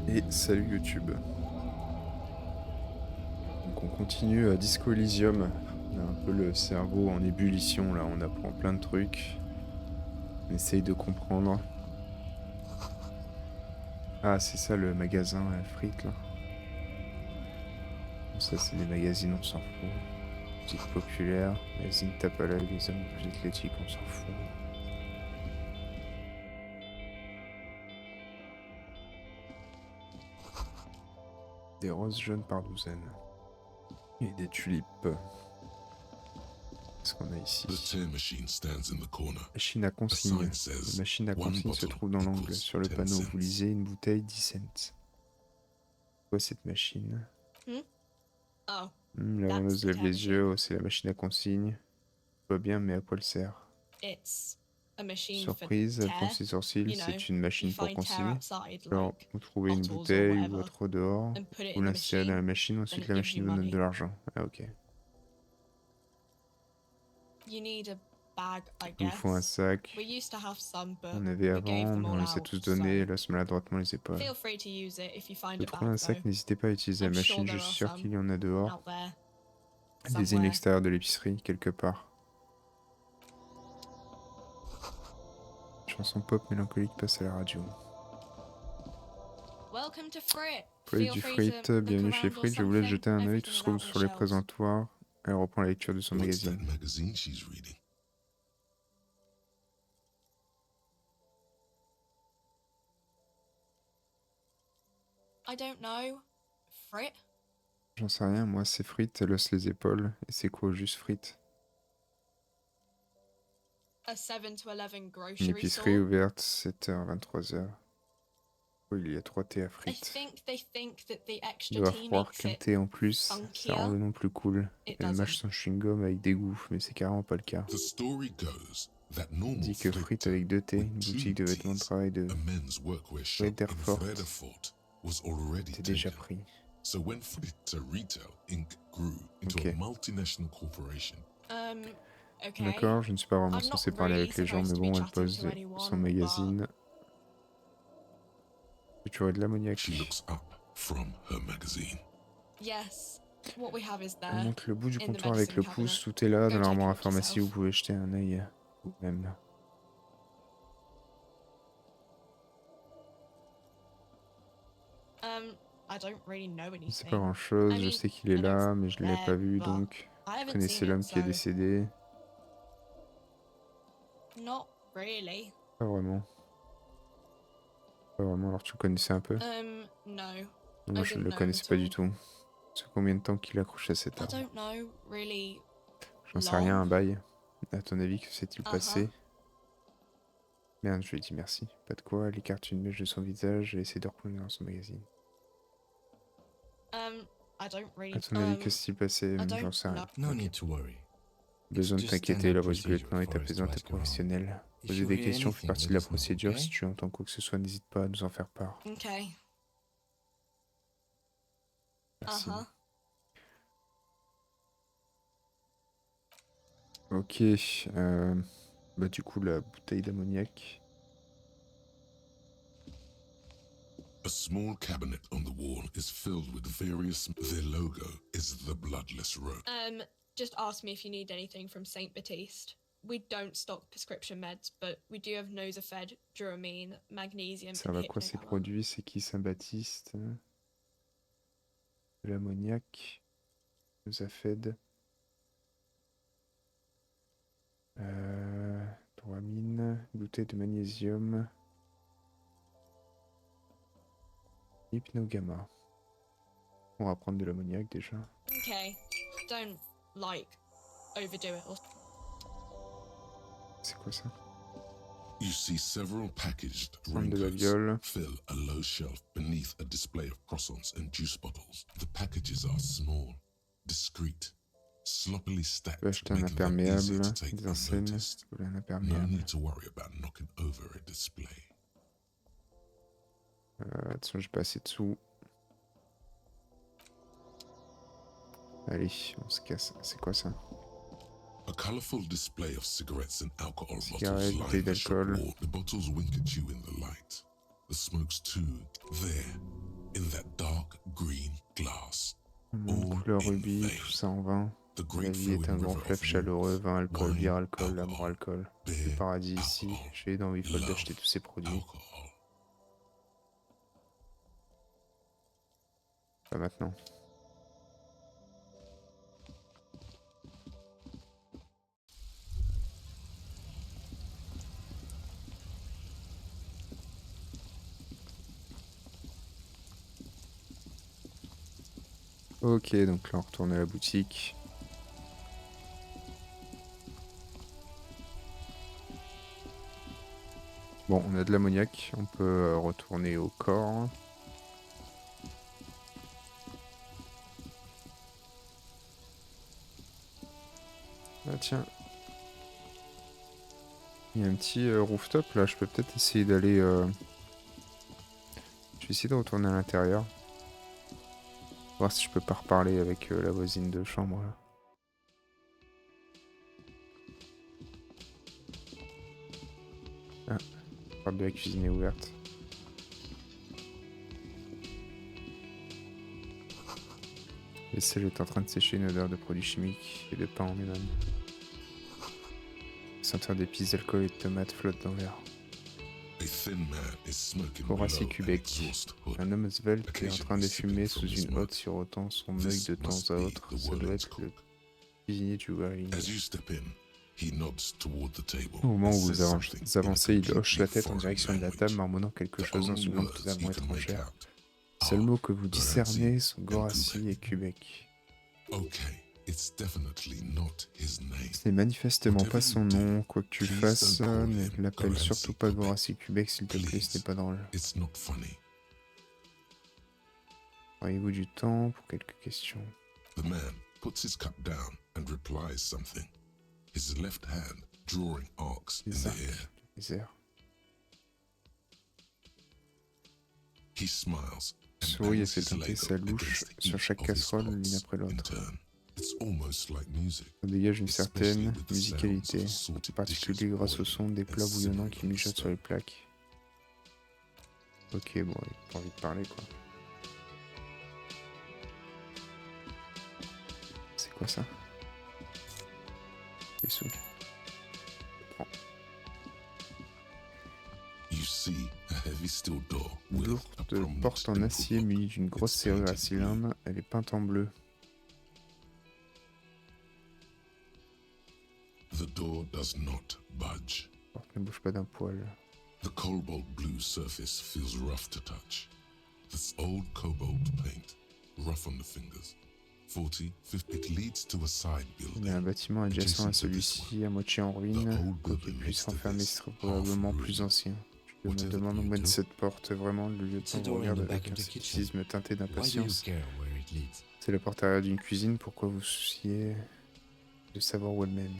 Et salut YouTube. Donc on continue à Disco Elysium. On a un peu le cerveau en ébullition là, on apprend plein de trucs. On essaye de comprendre. Ah c'est ça le magasin frites là. Bon, ça c'est des magazines, on s'en fout. Musique populaire, magazine tape à l'œil, les hommes plus athlétiques, on s'en fout. Des roses jaunes par douzaine. Et des tulipes. Qu'est-ce qu'on a ici? Machine à consigne. La machine à consigne se trouve dans l'angle. Sur le panneau, vous lisez une bouteille 10 cents. Quoi cette machine? La vendeuse lève les yeux. Oh, c'est la machine à consigne. Je vois bien, mais à quoi elle sert? Surprise, elle fronce ses sourcils. C'est une machine pour consigner. Alors, vous trouvez une bouteille ou autre dehors. Vous l'insérez dans la machine. Ensuite, la machine vous donne de l'argent. Ah, ok. Il vous faut un sac. On avait avant, mais on les a tous donnés et laisse maladroitement les épaules. Vous trouvez un sac, n'hésitez pas à utiliser la machine, je suis sûr qu'il y en a dehors. Désigne l'extérieur de l'épicerie, quelque part. Chanson pop mélancolique passe à la radio. Police du Frites, bienvenue chez Frites, je vous laisse jeter un œil, tout se trouve sur les présentoirs. Elle reprend la lecture de son magazine. J'en sais rien, moi c'est Frites, elle hausse les épaules. Et c'est quoi juste Frites? Une épicerie ouverte 7h, 23h. Oh, il y a 3 thés à frites. Ils doivent croire qu'un thé en plus, ça rend le nom plus cool. Elle mâche son chewing-gum avec dégoût, mais c'est carrément pas le cas. Dit que frites avec 2 thés, une boutique de vêtements de travail de Weatherford était déjà pris. Ok. D'accord, je ne suis pas vraiment censé parler avec les gens, mais bon, elle pose son magazine. Tu aurais de l'ammoniac. Elle monte le bout du comptoir avec le pouce, tout est là, dans l'armoire à pharmacie, vous pouvez jeter un œil vous-même. Je sais pas grand chose, je sais qu'il est là, mais je ne l'ai pas vu donc. Vous connaissez l'homme qui est décédé? Pas vraiment. Pas vraiment, alors tu le connaissais un peu? Moi je ne le connaissais pas du tout. Ça fait combien de temps qu'il accroche à cet arbre? J'en sais rien, un bail. À ton avis, que s'est-il passé? Merde, je lui ai dit merci. Pas de quoi, elle écarte une mèche de son visage et essaie de replonger dans son magazine. À ton avis, que s'est-il passé? J'en sais rien. Okay. Besoin de t'inquiéter, la voix du lieutenant est apaisante et professionnelle. Poser des questions fait partie de la procédure. Si tu entends quoi que ce soit, n'hésite pas à nous en faire part. Merci. Ok, bah du coup la bouteille d'ammoniac. A small cabinet on the wall is filled with various. Their logo is the bloodless rose. Just ask me if you need anything from Saint Baptiste. We don't stock prescription meds, but we do have Nosafed, Duramine, magnesium. Ça va quoi ces produits? C'est qui Saint-Baptiste? De l'ammoniac. Nosafed. Duramine. Bouteille de magnésium. Hypnogamma. On va prendre de l'ammoniac déjà. Okay, don't overdo it. C'est quoi ça? You see several packaged De la raincoats viole. fill a low shelf beneath a display of croissants and juice bottles. The packages are small, discreet, sloppily stacked, Acheter un making them easy imperméable. to take Des enseignes. unnoticed. Un No imperméable. need to worry about knocking over a display. Attention, j'ai pas assez de sous. Allez, on se casse. C'est quoi ça? A colorful display of cigarettes and alcohol Cigarette, bottles bouteille line the shop d'alcool. wall. The bottles wink at you in the light. The smoke's too there. in that dark green glass, Couleur rubis, tout ça en vin. La vie est un grand fleuve chaleureux, vin, alcool, bière, alcool, amour, alcool. Le paradis ici, j'ai eu envie folle d'acheter tous ces produits. Pas maintenant. Ok, donc là on retourne à la boutique. Bon, on a de l'ammoniac, on peut retourner au corps. Ah tiens. Il y a un petit rooftop là, je peux peut-être essayer d'aller... Je vais essayer de retourner à l'intérieur. Voir si je peux pas reparler avec la voisine de chambre là. Ah, la porte de la cuisine est ouverte. La vaisselle est en train de sécher, une odeur de produits chimiques et de pain en lui-même. Senteur d'épices, d'alcool et de tomates flotte dans l'air. Horace Québec. Un homme svelte est en train de fumer sous une hotte, sirotant son œil de temps à autre. Ça doit être le cuisinier du Warring. Au moment où vous avancez, il hoche la tête en direction de la table, marmonnant quelque chose dans une langue totalement étrangère. Seul mot que vous discernez sont Goraci et Québec. Ce n'est manifestement pas son nom, quoi que tu fasses, ne l'appelle surtout pas Goraci Québec s'il te plaît, ce n'est pas drôle. Auriez-vous du temps pour quelques questions? The man puts his cup down and replies something. His left hand drawing arcs in the air. Les airs. He smiles. Sourit et fait teinter sa louche sur chaque casserole l'une après l'autre. Ça dégage une certaine musicalité, en particulier grâce au son des plats bouillonnants qui mijotent sur les plaques. Ok, bon, il a pas envie de parler quoi. C'est quoi ça? Les sous. Une lourde porte en acier munie d'une grosse serrure à cylindre, elle est peinte en bleu. The door does not budge. La porte ne bouge pas d'un poil. The cobalt blue surface feels rough to touch. This old cobalt paint, rough on the fingers. 40, 50, it leads to a side building. Il y a un bâtiment adjacent à celui-ci, à moitié en ruine, quoiqu'il puisse renfermer serait probablement plus ancien. Je me demande où mène cette porte, vraiment, le lieutenant vous regarde avec un scepticisme teinté d'impatience. C'est la porte arrière d'une cuisine, pourquoi vous souciez de savoir où elle mène?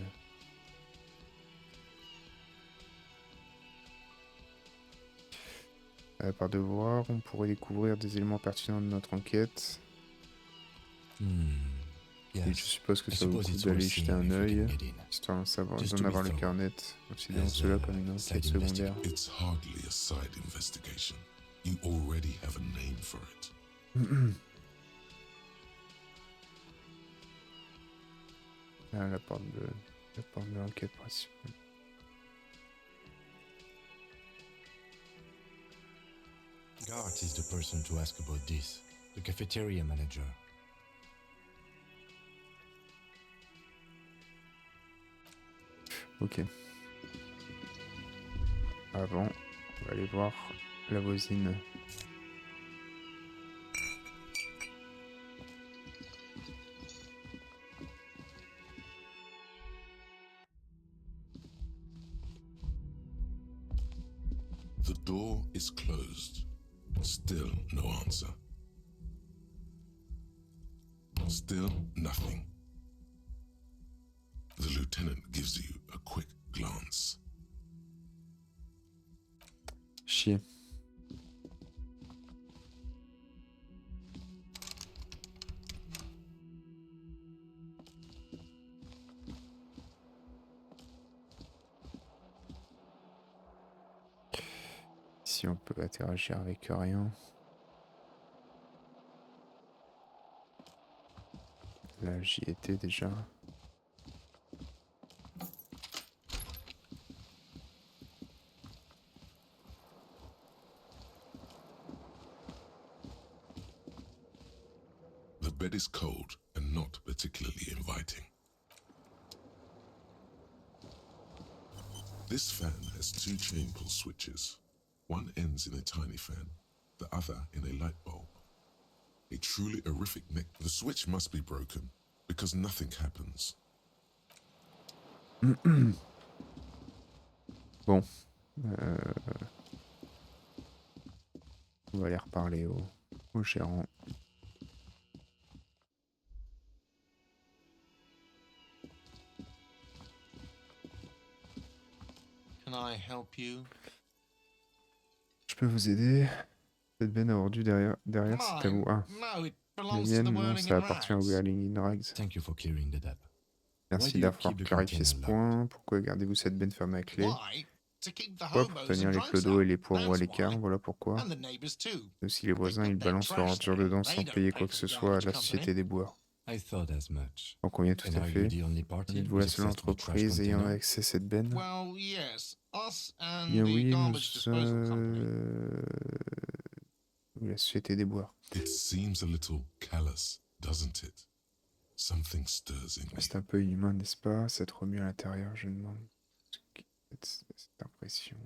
Par devoir, on pourrait découvrir des éléments pertinents de notre enquête. Et je suppose que ça vaut le coup d'aller y jeter un œil, histoire d'en avoir le carnet. Considérons cela comme une enquête secondaire. Ah, la porte de l'enquête principale. Gart is the person to ask about this, the cafeteria manager. Ok. Avant, on va aller voir la voisine. The door is closed. Still no answer. Still nothing. The lieutenant gives you a quick glance. Chier. Si on peut interagir avec rien. Là, j'y étais déjà. The bed is cold and not particularly inviting. This fan has two chain pull switches. One ends in a tiny fan, the other in a light bulb. A truly horrific neck. The switch must be broken because nothing happens. Bon. On va aller reparler au gérant. Can I help you? Je peux vous aider? Cette benne a ordu derrière c'est à vous. Ah, No, it la belongs to mienne, the non, Whirling ça in appartient au Rags. Whirling in Rags. Thank you for clearing that up. Merci Why do you d'avoir keep the clarifié ce container point. Pourquoi gardez-vous cette benne fermée à clé? Why? To keep the Pourquoi? Pour hobos tenir and les drunks clodos et out. les pauvres à That's l'écart, why. voilà pourquoi. And the neighbors too. Et aussi les They voisins, put ils their balancent leur trash ordure there. dedans They sans don't payer pay quoi que for ce the soit à garbage la company. Société des Bois. I thought as much. En combien tout And à are you fait? the only party Êtes-vous with la seule access to the trash entreprise ayant container? accès à cette benne? Well, yes. Us and Bien the oui, garbage disposal company. la Société des Bois. It seems a little callous, doesn't it? Something stirs in me. C'est un peu inhumain, n'est-ce pas? Cette remue à l'intérieur, je demande. Cette impression.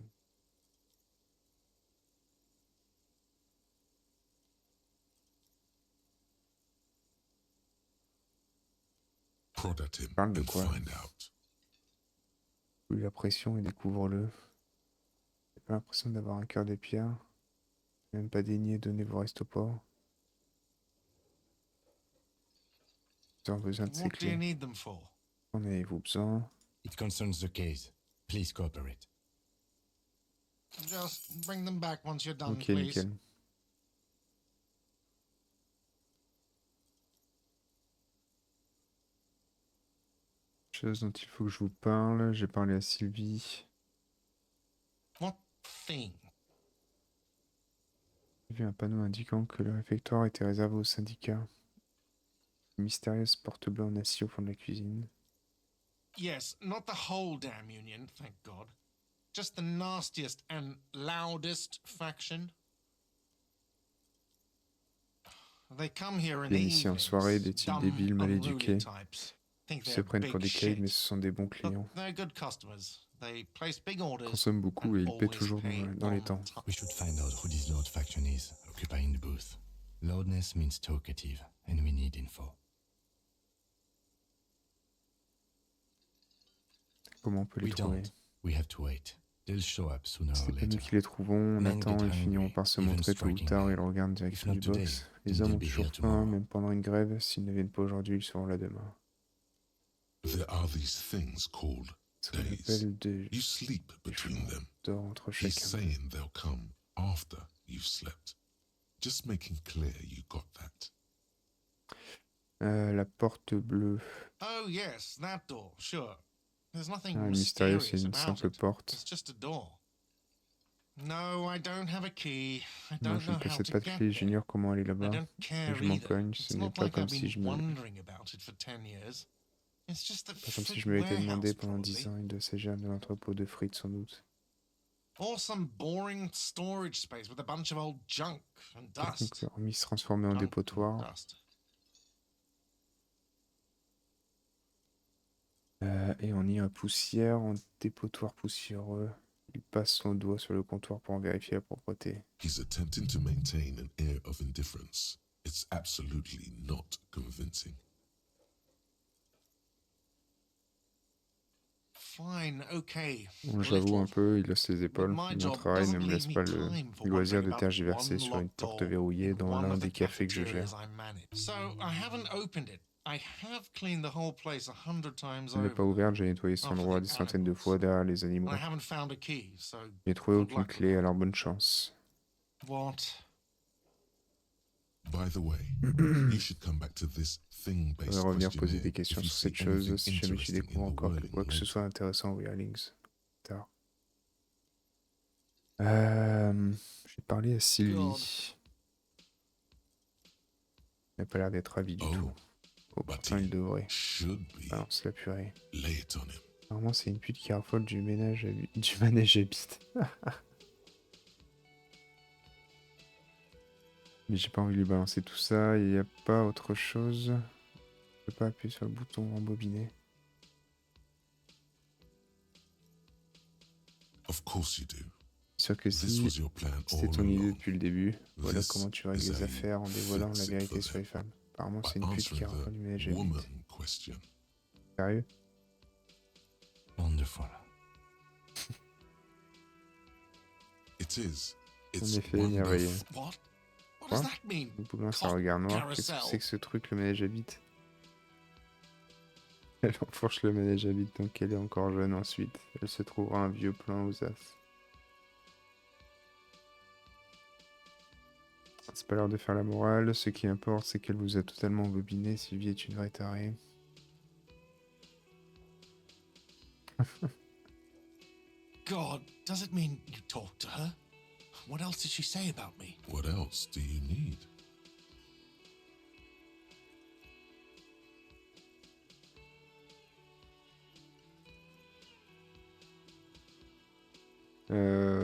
Prod at him Parle de and quoi? find out. Sous la pression et découvre-le. J'ai pas l'impression d'avoir un cœur de pierre. Même pas daigné donner vos restes au pauvres. Vous avez besoin de ces What do you clés. need them for? En avez-vous besoin? It concerns the case. Please cooperate. Just bring them back once you're done, Ok, please. nickel. Chose dont il faut que je vous parle. J'ai parlé à Sylvie. What thing? J'ai vu un panneau indiquant que le réfectoire était réservé au syndicat. Une mystérieuse porte bleue en acier au fond de la cuisine. Yes, not the whole damn union, thank God. Just the nastiest and loudest faction. They come here in the Viennent ici en soirée, des evenings, types dumb, débiles, mal unruly éduqués. types. Think Ils se they're prennent pour big des caïds, mais shit. ce sont des bons But clients. they're good customers. They place big orders. Consomment beaucoup et ils paient toujours dans les temps. We should find out who this Lord faction is, occupying the booth. Loudness means talkative, and we need info. Comment on peut les We trouver? don't. We have to wait. They'll show up sooner C'est or pas nous later. qui les trouvons, on Men attend, get ils finiront hungry, par se even montrer tôt ou striking tard, men. ils regardent If direction not du today, box. Les then hommes they'll ont be toujours here faim, tomorrow. même pendant une grève, s'ils ne viennent pas aujourd'hui, ils seront là demain. There are these things called Ce qu'on days. appelle des You sleep between them. d'or entre He's chacun. saying they'll come after you've slept. Just making clear you got that. La porte bleue. Oh yes, that door, sure. There's nothing Ah, mystérieux, c'est mysterious une about simple it. porte. It's just a door. No, I don't have a key. I Non, don't je know ne how possède to pas de get clé, there. j'ignore comment aller I là-bas. don't Et care je m'en either. cogne, ce It's n'est not pas like comme I've si been je me... wondering about it for 10 years. It's just the Pas comme si frig je me l'étais warehouse, demandé pendant 10 probably. ans. Il doit s'agir de l'entrepôt de frites, sans doute. Or some boring storage space with a bunch of old junk and dust. Technique remis se transformer en Junk and dépotoir. dust. Et on y a poussière, en dépotoir poussiéreux. Il passe son doigt sur le comptoir pour en vérifier la propreté. He's attempting to maintain an air of indifference. It's absolutely not convincing. Fine, okay. Bon, j'avoue un peu, il hausse les épaules. Mon travail ne me laisse pas le loisir de tergiverser sur une porte verrouillée dans l'un des cafés que je gère. So I haven't opened it. I have cleaned the whole place 100 times Elle n'est pas over. ouverte, j'ai nettoyé cet endroit des centaines de fois derrière les animaux. I haven't found a key, so J'ai trouvé good aucune luck clé, with alors bonne chance. what? By the way, you should come back to this Je vais thing-based revenir poser questionnaire des if questions you sur see cette chose anything si jamais tu interesting in découvres the encore whirling quoi que ce later. soit intéressant au Weirlings. Tard. J'ai parlé à Sylvie. Elle n'a pas l'air d'être ravie du tout. Oh, Oh, but pourtant, il he devrait. should be. Balance la purée. Lay it on him. Normalement, c'est une pute qui raffole du manège à bite. Mais j'ai pas envie de lui balancer tout ça. Il n'y a pas autre chose. Je peux pas appuyer sur le bouton rembobiner. Of course you do. C'est sûr que This si was your plan c'était all ton idée along. depuis le début, voilà This comment tu règles is les how affaires en you dévoilant la fix it vérité for sur les them. femmes. Apparemment, By c'est une pute qui answering raffole du manège the à bite. woman question. Sérieux? Wonderful. It is. En It's effet, merveilleux. wonderful. What? What does Quoi? that mean? Le boulin, c'est un Cock regard noir. Qu'est-ce que carousel. c'est que ce truc, le manège à bite? Elle enfourche le manège à bite tant qu'elle est encore jeune ensuite. Elle se trouvera un vieux plein aux as. C'est pas l'heure de faire la morale. Ce qui importe, c'est qu'elle vous a totalement bobiné. Sylvie est une vraie tarée. God, does it mean you talked to her? What else did she say about me? What else do you need?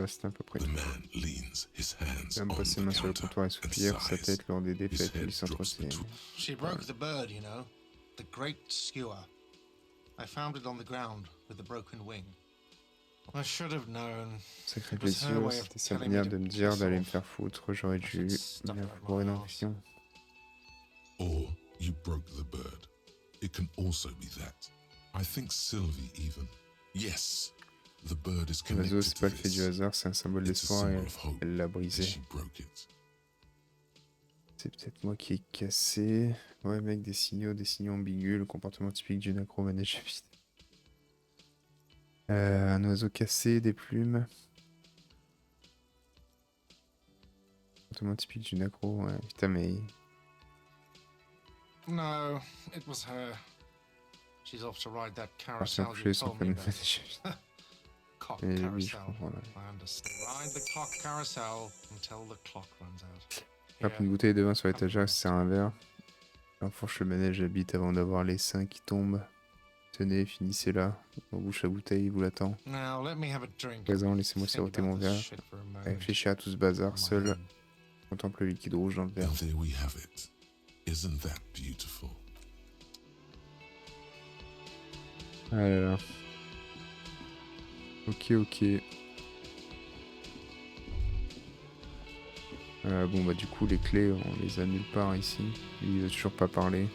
C'est à peu près The tout. man leans his hands L'homme on passe ses the mains sur le counter comptoir et and soupire. Sa sighs. tête lors des His défaites head lui drops s'entretient. between. She broke the bird, you know. The great skewer. I found it on the ground with the broken wing. I should have known. Sacré It was her blessure, way of c'était sa telling manière me de to me dire piss d'aller me off. faire foutre. J'aurais dû should stuff bien it up pour my rédemption. Or you broke the bird. It can also be that. I think Sylvie even. Yes, the bird is L'oiseau, connected c'est to pas le fait du this. hasard, c'est un symbole It's a d'espoir et symbol of hope. elle l'a And brisé. she broke it. C'est peut-être moi qui ai cassé. Ouais, mec, des signaux ambigus, le comportement typique d'une accro manège à bite. Un oiseau cassé, des plumes. Comportement typique d'une accro, ouais. Putain, mais. No, it was her. She's off to ride that Alors, c'est carousel couché you son told fan me de about. manège à bite. Cock Et oui, je carousel. comprends là. I understand. Ride the cock carousel until the clock runs out. Hop, Here. une bouteille de vin sur l'étagère, c'est un verre. J'enfourche le manège à bite avant d'avoir les seins qui tombent. Tenez, finissez là. On bouche la bouteille, il vous l'attend. Now let me have a drink. Présent, laissez-moi Think siroter about mon this verre. shit for a moment. Réfléchir à tout ce bazar, On my seul. own. Contemple le liquide rouge dans le verre. And there we have it. Isn't that beautiful? Ah là là. Ok, ok. Bon bah du coup les clés on les a nulle part ici. Lui il veut toujours pas parler.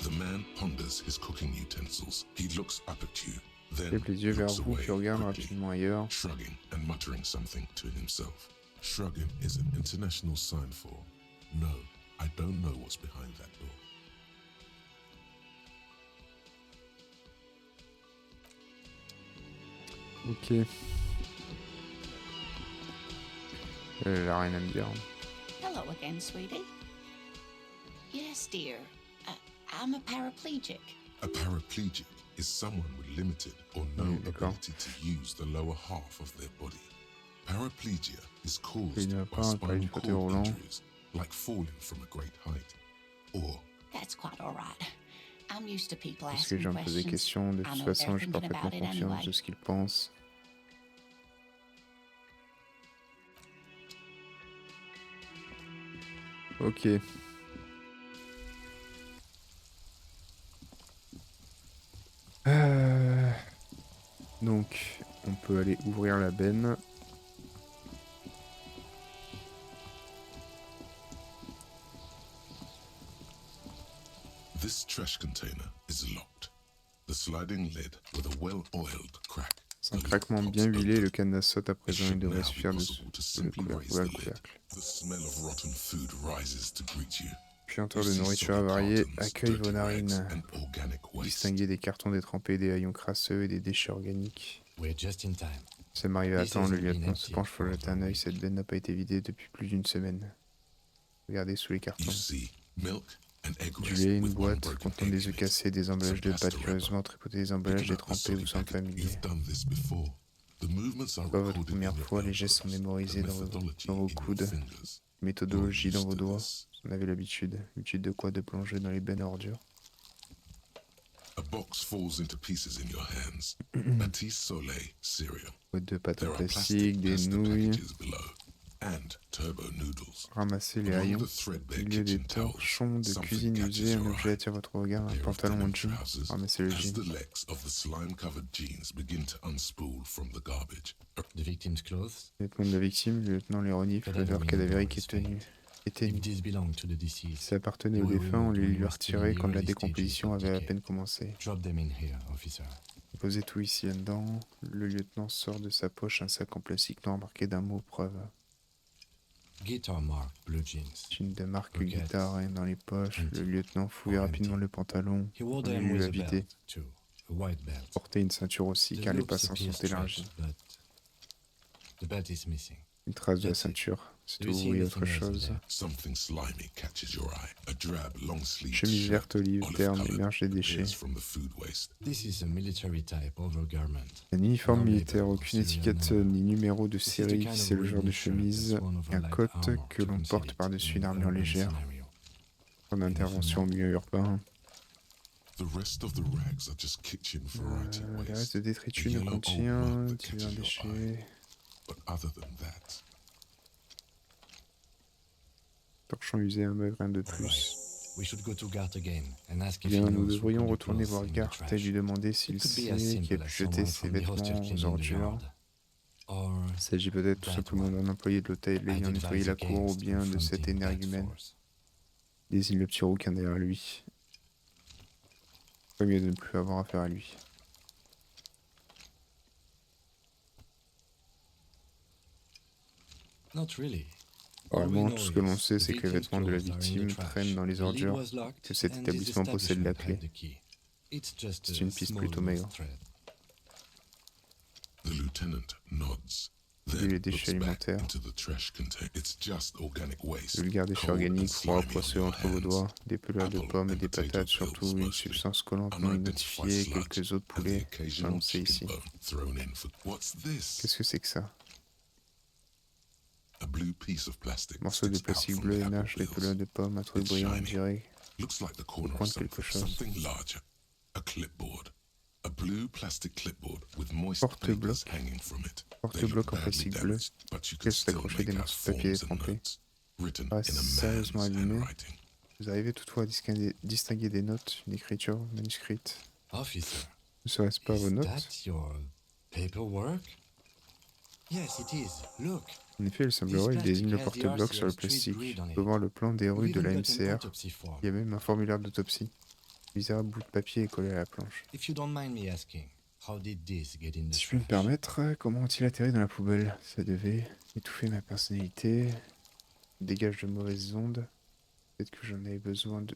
The man ponders his cooking utensils. He looks up at you, then Lève les yeux vers looks vous away puis regarde quickly, rapidement ailleurs. shrugging and muttering something to himself. Shrugging is an international sign for, no, I don't know what's behind that door. Ok. Elle a rien à me dire. Hello again, sweetie. Yes, dear. I'm a paraplegic. A paraplegic is someone with limited or no d'accord. ability to use the lower half of their body. Paraplegia is caused Il n'y a by pas un appareil spinal de fauteuil cord roulant. injuries, like falling from a great height, or That's quite all right. I'm used to people Parce que les asking gens me posent des questions. questions. De I toute know façon they're j'ai thinking parfaitement about it conscience anyway. de ce qu'ils pensent. Ok. Donc, on peut aller ouvrir la benne. this trash container is locked. The sliding lid with a well-oiled crack. Sans The lid craquement pops bien huilé, open. le cadenas saute à It présent. Il should devrait now be suffire de possible to le simply raise ouvrir the le lid. couvercle. The smell of rotten food rises to greet you. Puanteur You de see nourriture soggy avariée cartons, accueille vos dirty rags, narines. and organic waste. Distinguer des cartons détrempés, des haillons crasseux et des déchets organiques. We're just in time. Ça m'arrive à This temps, le hasn't been lieutenant se emptied penche pour for jeter over un a œil. week. Cette benne n'a pas été vidée depuis plus d'une semaine. Regardez sous les cartons. You see milk and egg Du rest lait, une with one boîte broken contenant egg des in œufs it. cassés, des emballages de Some pâtes pasta curieusement tripotés, des emballages Picking up a détrempés soggy ou sans packet. familier. You've done this before. The movements are Pas votre recorded première in your fois, les gestes sont elbows, mémorisés the dans methodology vos in your coudes, fingers. méthodologie You're dans vos used to doigts. this. On avait l'habitude. L'habitude de quoi? De plonger dans les bennes à ordures. A box falls into pieces in your hands. Baptiste Soleil cereal. Boîte de pâte en There are plastique, plastic des pasta nouilles. packages below, and turbo noodles. Ramasser les Among haillons. the threadbare Au milieu des kitchen towels, torchons de something cuisine catches usés, un your objet eye. attire votre regard, un Pair of pantalon en denim jean. trousers. Ramassez le As jean. the legs of the slime-covered jeans begin to unspool from the garbage. The victim's clothes, Le vêtement de la victime, le lieutenant les renifle, l'odeur cadavérique est tenue. if Éteignue. these belong to the Si deceased, ça appartenait au défunt, on les lui a retirés quand la décomposition avait à peine commencé. drop them in here, officer. Posez tout ici là-dedans. Le lieutenant sort de sa poche un sac en plastique noir marqué d'un mot preuve. Guitar mark, blue jeans. Une de marque Pockets. guitare rien dans les poches. Le lieutenant fouilla Empty. rapidement le pantalon. He wore On them lui with a a vidé. belt, too. A white belt. Portait une ceinture aussi The car les loops passants appear sont élargis. stretched, but the belt is missing. Une trace de la That's it. ceinture. C'est Do you tout, see oui, anything autre else in chose. there? Something slimy catches your eye. A drab, long-sleeved Chemise shirt, verte olive terne olive-colored, émerge des déchets. appears from the food waste. This is a military type overgarment. Un uniforme Non, militaire, label, aucune serial étiquette number. ni numéro de This is the série, kind of c'est le genre de wearing shirt chemise that's worn over et un light coat armor que to l'on conceal porte it par-dessus in une an armure urban légère. scenario. En intervention au milieu urbain. The rest of the rags are just kitchen variety Les restes waste. de détritus A ne yellow old contient mug that divers catches your eye. déchets. But other than that, Torchon usé, un grain de plus. We should go to Gart again and ask if he Bien, nous knows who devrions put the retourner clothes voir in the Gart et trash. lui demander s'il It could be sait as qui a simple pu as jeter someone ses from the hostel vêtements aux cleaning the ordures. yard. Or Il s'agit peut-être tout that simplement one. d'un employé de l'hôtel I'd ayant nettoyé advise la cour ou against bien de cet confronting that énergumène. force. Désigne le petit rouquin derrière lui. Pas mieux de ne plus avoir affaire à lui. Not really. All we Vraiment, know tout ce que l'on is sait, the c'est que les victim's vêtements de la clothes are in the victime trash. traînent dans les The lid ordures, was locked, que cet and this établissement possède la establishment clé. had the key. It's just C'est a une piste small plutôt loose maigre. thread. the lieutenant nods. Vu Then les looks déchets back alimentaires. into the trash container. It's just organic waste. Vulgaire déchets cold and organiques, froid, slimy on poisseux your entre vos hands. doigts, des pelures de Apple pommes et and des potato patates, peels surtout une mostly. substance collante non Unidentified identifiée, sludge quelques os de and the poulet, pas occasional annoncés chicken ici. bone thrown in for what's this? Qu'est-ce que c'est que ça? A blue piece of plastic Morceau de sticks out plastique from bleu the apple émerge des peels. pelures de pommes, un truc It's brillant, on shiny. dirait. Looks like the corner point of de quelque something, chose. something larger. A clipboard. A blue plastic clipboard with moist Porte-bloc. papers hanging from it. They Porte-bloc look en badly plastique bleu. damaged, but you can Pièces still accrochées make des out morceaux de papier forms and trempés. notes written Ah, in a sérieusement man's abîmé. handwriting. Vous arrivez toutefois à distinguer des notes, une écriture manuscrite. Officer, Ne serait-ce pas vos is notes? that your paperwork? Yes, it is. Look. En effet, il semblerait qu'il désigne le porte-bloc sur le plastique. On peut voir le plan des rues de la MCR. Il y a même un formulaire d'autopsie. Le misérable bout de papier est collé à la planche. If you don't mind me asking, how did this get in the Si je puis me trash? permettre, comment ont-ils atterri dans la poubelle? Ça devait étouffer ma personnalité, dégage de mauvaises ondes. Peut-être que j'avais besoin de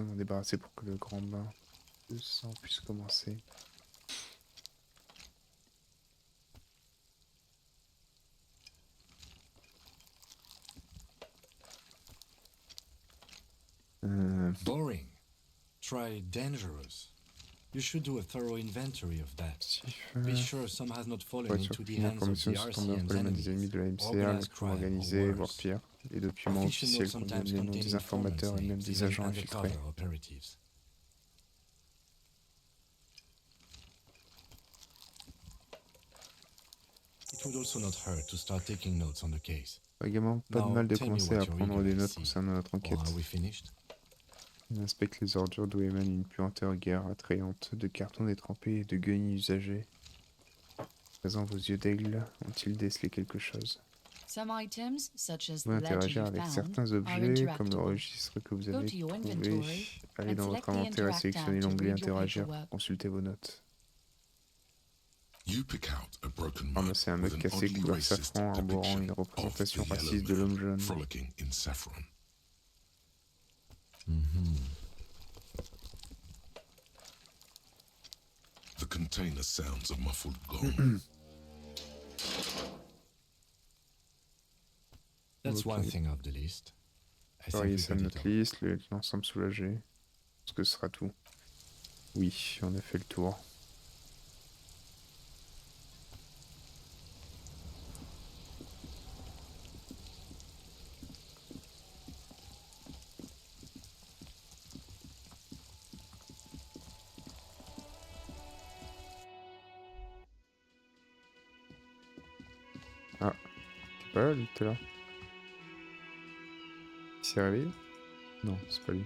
m'en débarrasser pour que le grand bain de sang puisse commencer. Boring. Try dangerous. You should do a thorough inventory of that. Be sure some has not fallen Pour être sûr into the qu'une hands of information the se tombe entre RCM's les mains des ennemis enemies. de la MCR, les Organized crimes crime, organisés, or voire worse. pire. Les documents Official officiels notes sometimes contiennent les noms des contain informateurs et même informants' des names, agents even infiltrés. undercover operatives. It would also not hurt to start taking notes on the case. Également, pas de Now, mal de tell me commencer what à you prendre des really notes see. concernant notre Or enquête. are we finished? On inspecte les ordures d'où émane une puanteur guère attrayante de cartons détrempés et de guenilles usagées. À présent, vos yeux d'aigle ont-ils décelé quelque chose? Some items, such as Vous pouvez the ledger interagir you avec found, certains are objets, comme le interactable. registre que vous Go avez to your trouvé. inventory Allez and dans select votre the inventaire et Interact sélectionnez tab to l'onglet read your Interagir. paperwork. Consultez vos notes. You pick out a broken mug Ramasser un with mug an cassé oddly couleur racist safran arborant depiction une of représentation the yellow raciste de man l'homme jaune. frolicking in saffron. Mm-hmm. The container sounds a muffled gong. That's one Okay. thing off the list. I think Voyez we ça got de it notre all. liste, le lieutenant semble soulagé. Est-ce que ce sera tout? Oui, on a fait le tour. pas là, lui, tout à l'heure? Il s'est réveillé? Non, c'est pas lui.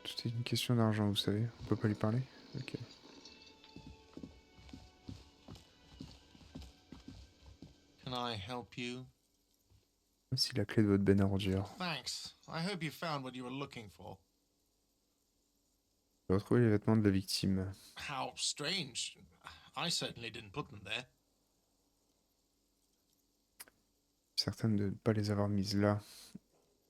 Tout est une question d'argent, vous savez. On peut pas lui parler? Ok. Can I help you? Voici la clé de votre benne à ordures. Thanks. I hope you found what you were looking for. J'ai retrouvé les vêtements de la victime. How strange. I certainly didn't put them there. Certaine de ne pas les avoir mises là.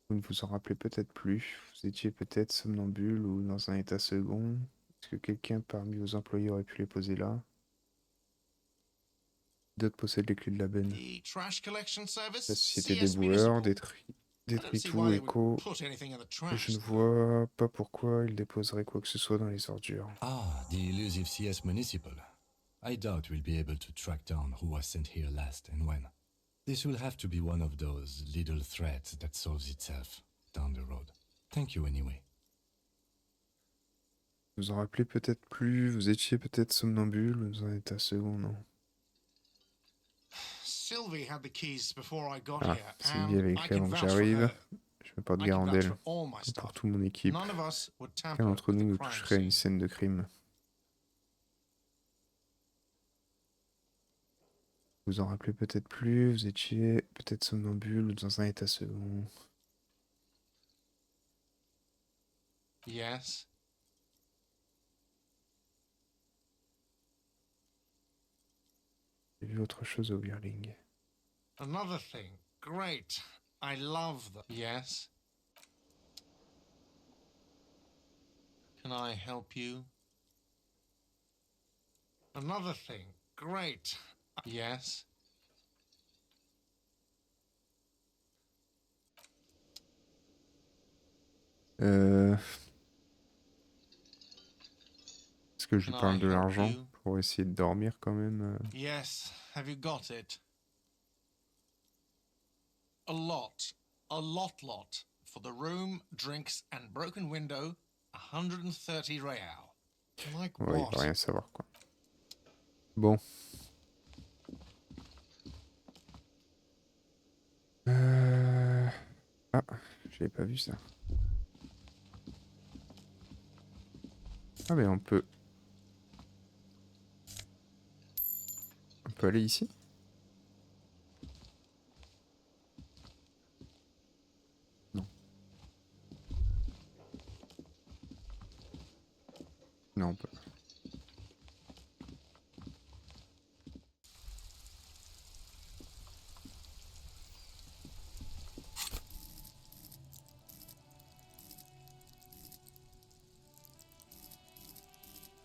Vous ne vous en rappelez peut-être plus. Vous étiez peut-être somnambule ou dans un état second. Est-ce que quelqu'un parmi vos employés aurait pu les poser là? D'autres possèdent les clés de la benne. The trash collection service? La société CS des boueurs, Municipal. détruit I don't see tout, why they would écho. put anything in the Et trash, je ne though. vois pas pourquoi ils déposeraient quoi que ce soit dans les ordures. Ah, the elusive CS Municipal. I doubt we'll be able to track down who was sent here last and when. This will have to be one of those little threats that solves itself down the road. Thank you anyway. Vous en rappelez peut-être plus, vous étiez peut-être somnambule ou dans un état second, non? Sylvie had the keys before I got Ah, here, Sylvie avait les and I clés can avant que vouch for j'arrive. her. Je me porte I garant can vouch d'elle. for all my Pour stuff. toute mon équipe. None of us would Aucun tamper d'entre with nous the ne crime toucherait à une scene. scène de crime. Vous en rappelez peut-être plus, vous étiez peut-être somnambule ou dans un état second. Yes. J'ai vu autre chose au Whirling. Another thing. Great. I love the... Yes. Can I help you? Another thing. Great. Yes. Est-ce que je lui Can parle I de help l'argent you? pour essayer de dormir quand même? Yes. Have you got it? A lot. A lot. For the room, drinks, and broken window, 130 real. Like Ouais, il what? va rien savoir quoi. Bon. Ah, j'avais pas vu ça. Ah mais on peut aller ici? Non. Non, on peut.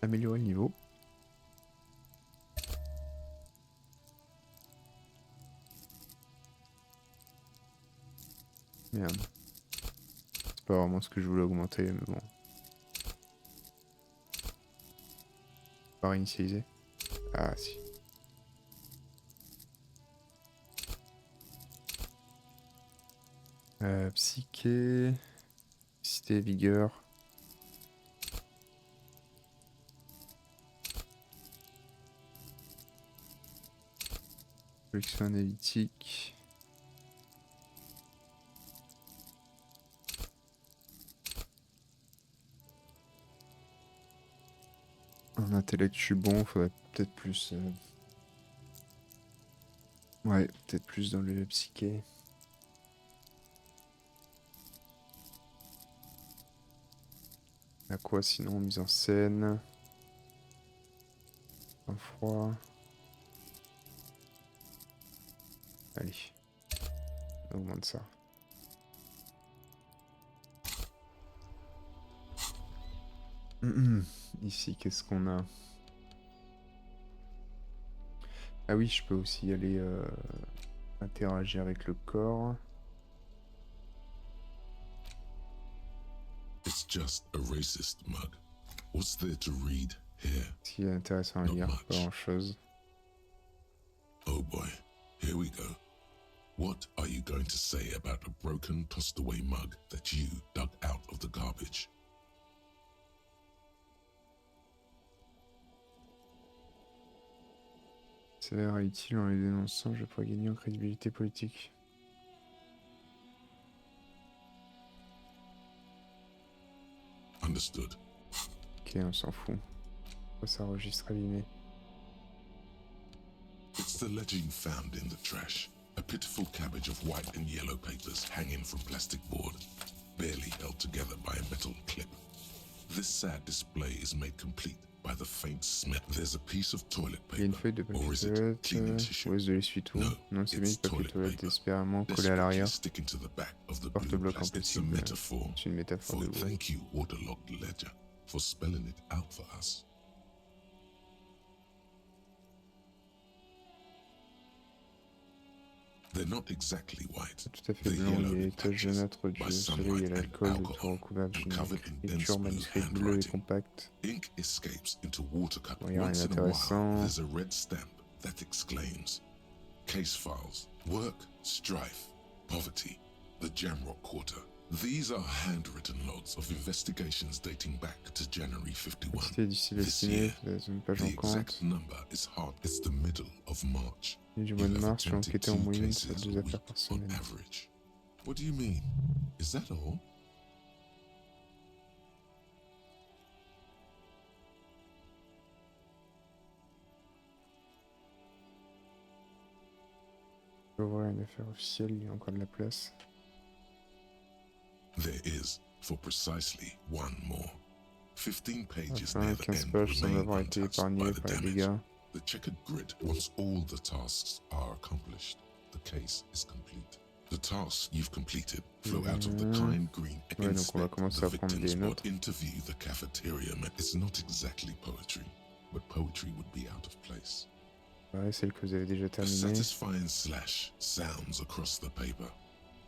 Améliorer le niveau. Merde. C'est pas vraiment ce que je voulais augmenter, mais bon. Pas réinitialiser. Ah si. Psyché. Cité, vigueur. Collection analytique. En intellect, je suis bon, faudrait peut-être plus. Ouais, peut-être plus dans le psyché. À quoi sinon? Mise en scène. Un froid. Allez. On augmente ça. Ici, qu'est-ce qu'on a? Ah oui, je peux aussi aller interagir avec le corps. It's just a racist mug. What's there to read here? Ce qui est intéressant à lire, pas grand chose. Oh boy, here we go. What are you going to say about a broken, tossed away mug that you dug out of the garbage? s'avérera utile en les dénonçant, je pourrais gagner en crédibilité politique. Understood. Ok, on s'en fout. Pourquoi ça enregistre abîmé? It's the ledger you found in the trash. A pitiful cabbage of white and yellow papers hanging from plastic board, barely held together by a metal clip. This sad display is made complete by the faint smell. There's a piece of toilet Il y a une paper, feuille de or papier is it toilette, cleaning tissue? ou est-ce de l'essuie-tout? No, Non, c'est it's mis papier toilet toilette paper. désespérément collé à Desperately l'arrière. sticking to the back of the blue Porte-bloc en plastic. It's a plastique. metaphor. C'est une métaphore For de l'eau. thank you, waterlogged ledger, for spelling it out for us. They're not exactly white. Tout à fait blanc, il y a les taches jaunâtres du soleil et l'alcool, le tout recouvert d'une écriture manuscrite bleue et compacte. Ink escapes into watercolor. Bon, y a rien Once in a d'intéressant. while, there's a red stamp that exclaims, case files, work, strife, poverty, the Jamrock Quarter. These are handwritten logs of investigations dating back to January 51. C'était d'ici le This ciné, year, c'est une page the en compte. exact number is hard. It's the middle of March. Et du mois de mars, j'ai 11 enquêté en moyenne sur cases 2 a affaires week par on semaine. average. What do you mean? Is that all? Je peux voir une affaire officielle, il y a encore de la place. There is, for precisely one more. 15 pages Enfin, near the 15 end pages semblent remain avoir été untouched by épargnées the par les damage. dégâts. The checkered grid, once all the tasks are accomplished, the case is complete. The tasks you've completed flow out of the kind green. Ouais, donc on va Inspect commencer the à prendre victims des or notes. interview the cafeteria man. It's not exactly poetry, but poetry would be out of place. Ouais, celle que vous avez déjà A terminée. satisfying slash sounds across the paper.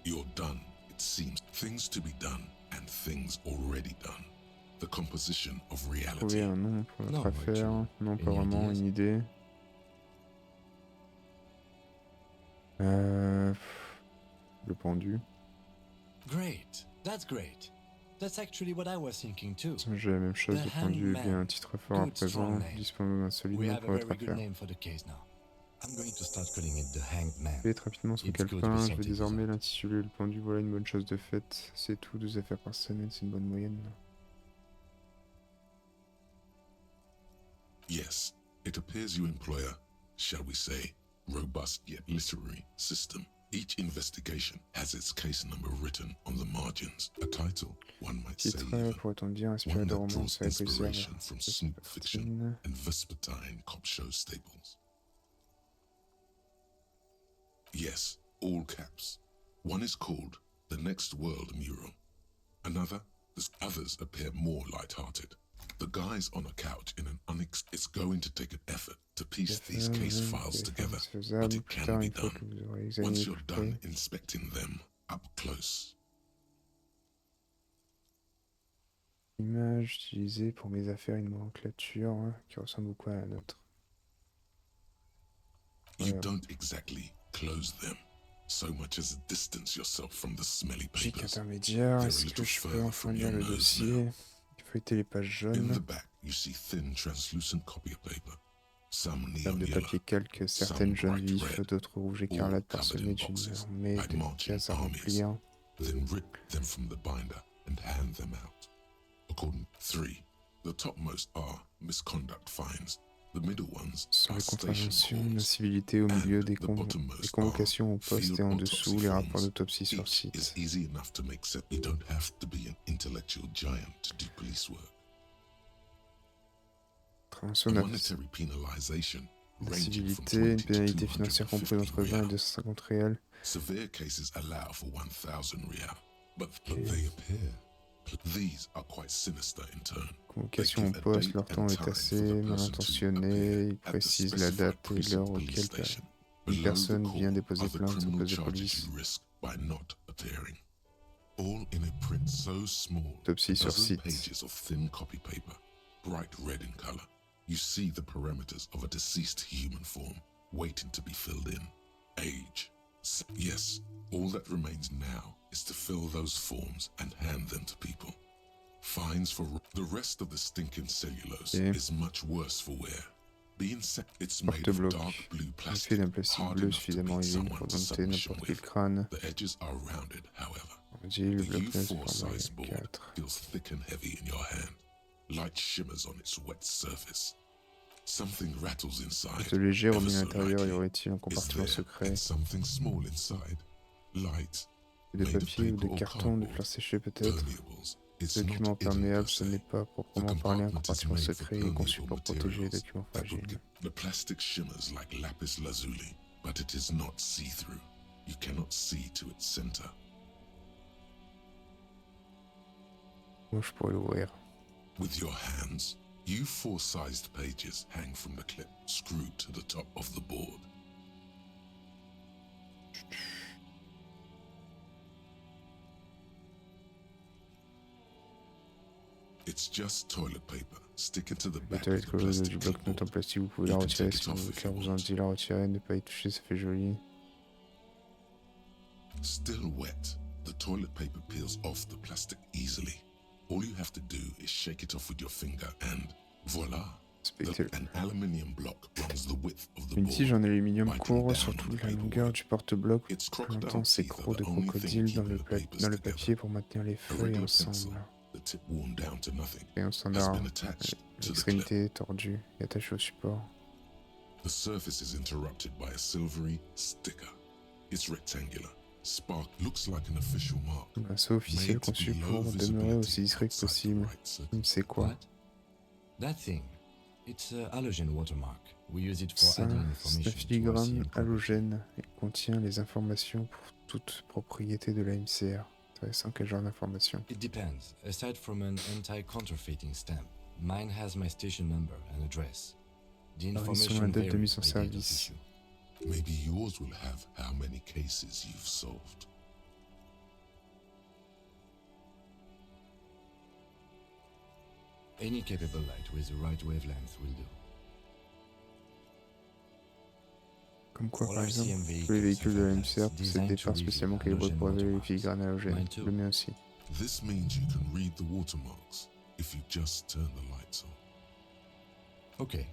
You're done, it seems. Things to be done and things already done. The composition of Trouver reality. un nom pour notre Non, affaire. Non, pas Any vraiment, ideas? une idée. Le pendu. Great. That's great. That's actually what I was thinking too. J'ai la même chose, The le pendu est Hangman. bien un titre fort à Good, présent, strong name. disponible d'un solide We nom have pour a votre very good affaire. name for the case now. I'm going to start calling it the Hanged Man. Faites rapidement son It's good to be calepin, je vais sorted désormais out. l'intituler le pendu, voilà une bonne chose de faite. C'est tout, 2 affaires par semaine, c'est une bonne moyenne. Yes, it appears you employ a, shall we say, robust yet literary system. Each investigation has its case number written on the margins. A title, one might say Titre, even, pourrait-on dire, inspiré one de that romans draws avec le inspiration from snoop fiction and vespertine cop show staples. Yes, all caps. One is called The Next World Mural. Another, the others appear more light-hearted. The guy's on a couch in an it's going to take an effort to piece these case files together, but it can be done. Once you're done inspecting them up close. Image utilisée pour mes affaires, une nomenclature qui ressemble beaucoup à la nôtre. You don't exactly close them, so much as distance yourself from the smelly Chic papers. intermédiaire, They're a est-ce que little je peux further enfin from lire your le nose dossier? Feuilleter les pages In the jaunes. back, you see thin, translucent copy of paper. Some Table neon de yellow, papier calque, certaines some jaunes bright vifs, red, d'autres rouges all écarlates covered parsemées in d'une boxes, armée like de marching cases à armies. remplir. then rip them from the binder and hand them out. According 3, the topmost are misconduct fines. The middle ones Ce sont are les station contraventions, calls. l'incivilité au milieu And des, the bottommost des convocations au are poste field et en autopsy dessous les rapports forms. d'autopsie sur Each is site. easy enough to make sense. You don't have to be an intellectual giant to do police work. Contravention A monetary penalization ranging from d'incivilité, une 20 to pénalité financière comprise 250 entre 20 et rial. 250 réals. Severe cases allow for 1,000 rial, but Okay. they appear. These are quite sinister in turn. Convocation au poste, leur temps est assez mal intentionné, ils précisent la date et l'heure auquel une personne vient déposer plainte au poste de police. All in a print so small, Autopsie sur dozen site. pages of thin copy paper, bright red in color. You see the parameters of a deceased human form waiting to be filled in. Age. Yes, all that remains now is to fill those forms and hand them to people. Fines for the rest of the stinking cellulose Okay. is much worse for wear. It's made of Porte-bloc. dark blue Fait plastic, d'un plastique hard bleu enough to suffisamment beat usine someone pour to dompter submission n'importe quel with. crâne. The edges are rounded, however. On dit le The bloc neuf se U4-size forme en board 4. feels thick and heavy in your hand. Light shimmers on its wet surface. Something rattles inside. Ce léger ever remis à so l'intérieur y lightly. aurait-il un Is compartiment there, secret? and something small inside. Light, De made of papier ou de paper or carton, de cardboard. fleurs séchées peut-être? Permeables. It's not Document hidden perméable, per ce se. n'est pas The proprement parlé un compartment is compartiment made for secret et conçu permeable pour protéger les materials documents that would fragiles. get the plastic shimmers like lapis lazuli, but it is not see-through. You cannot see to its center. Moi, je pourrais l'ouvrir. With your hands, U4-sized pages hang from the clip screwed to the top of the board. It's just toilet paper sticking to the La back of toilette the collée plastic du bloc-notes en clipboard. plastique, vous pouvez la You can retirer take it si off if car you vous en want. dit la retirer, ne pas y toucher, ça fait joli. Still wet, the toilet paper peels off the plastic easily. All you have to do is shake it off with your finger and voila! An aluminium block runs the width of the Une board. tige en aluminium biting court down sur on toute the la paperwork. longueur du porte-bloc, Its plantant crocodile ses teeth are crocs de the only thing crocodile dans keeping le, the papers dans le together. papier pour maintenir les A feuilles regular pencil, ensemble. the tip worn down to nothing, Crayon has standard, been attached to the clip. l'extrémité tordue et attachée au support. The surface is interrupted by a silvery sticker. It's rectangular. Spark looks like an official mark. Un pinceau officiel Made to conçu be low pour demeurer visibility aussi discret que outside the possible. right circle. C'est quoi? What? That thing. It's a halogen watermark. We use it for Ça, adding c'est un information to filigrane RCM property. halogène. Il contient les informations pour toute propriété de la MCR. Intéressant, quel genre d'informations? It depends. Aside from an anti-counterfeiting stamp, mine has my station number and address. The Ils sont information la date de varies mise en by date of service. issue. Maybe yours will have how many cases you've solved. Any capable light with the right wavelength will do. Comme quoi, All par exemple, RCM tous les véhicules de la vehicles MCR have possèdent designed des to phares reveal spécialement calibrés halogen pour révéler les watermarks. filigranes halogènes. Mine too. Le mien aussi. This means you can read the watermarks if you just turn the lights on. Okay.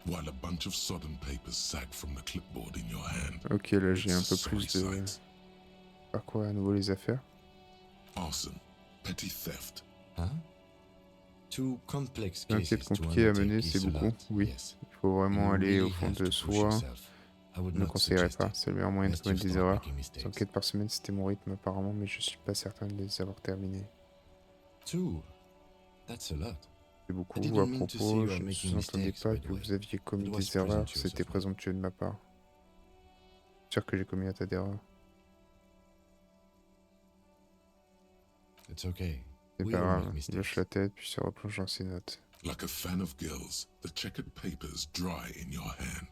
While a bunch of sodden papers sag from the clipboard in your hand. Ok, là j'ai un It's peu sorry plus de... sight. Par quoi à nouveau les affaires? Arson, petty theft, Huh? Two complex Une cases enquête to compliquée à undertake mener, is c'est a beaucoup, lot, oui. yes. Il faut vraiment You aller au really fond have de to push soi. yourself. I would Je ne not conseillerais suggest pas, it, c'est le meilleur moyen de lest you commettre des start erreurs. making mistakes. 100 enquêtes par semaine, c'était mon rythme apparemment, mais je suis pas certain de les avoir terminées. Two. That's a lot. C'est beaucoup. I À didn't mean to say propos, you je are ne making sous-entendais mistakes, pas by the que way. vous aviez commis It was des erreurs, presumptuous c'était of me. présomptueux de ma part. Sûr que j'ai commis un tas d'erreurs. It's okay. C'est We pas all grave, make il hoche mistakes. la tête puis se replonge dans ses notes. like a fan of girls, the checkered papers dry in your hand.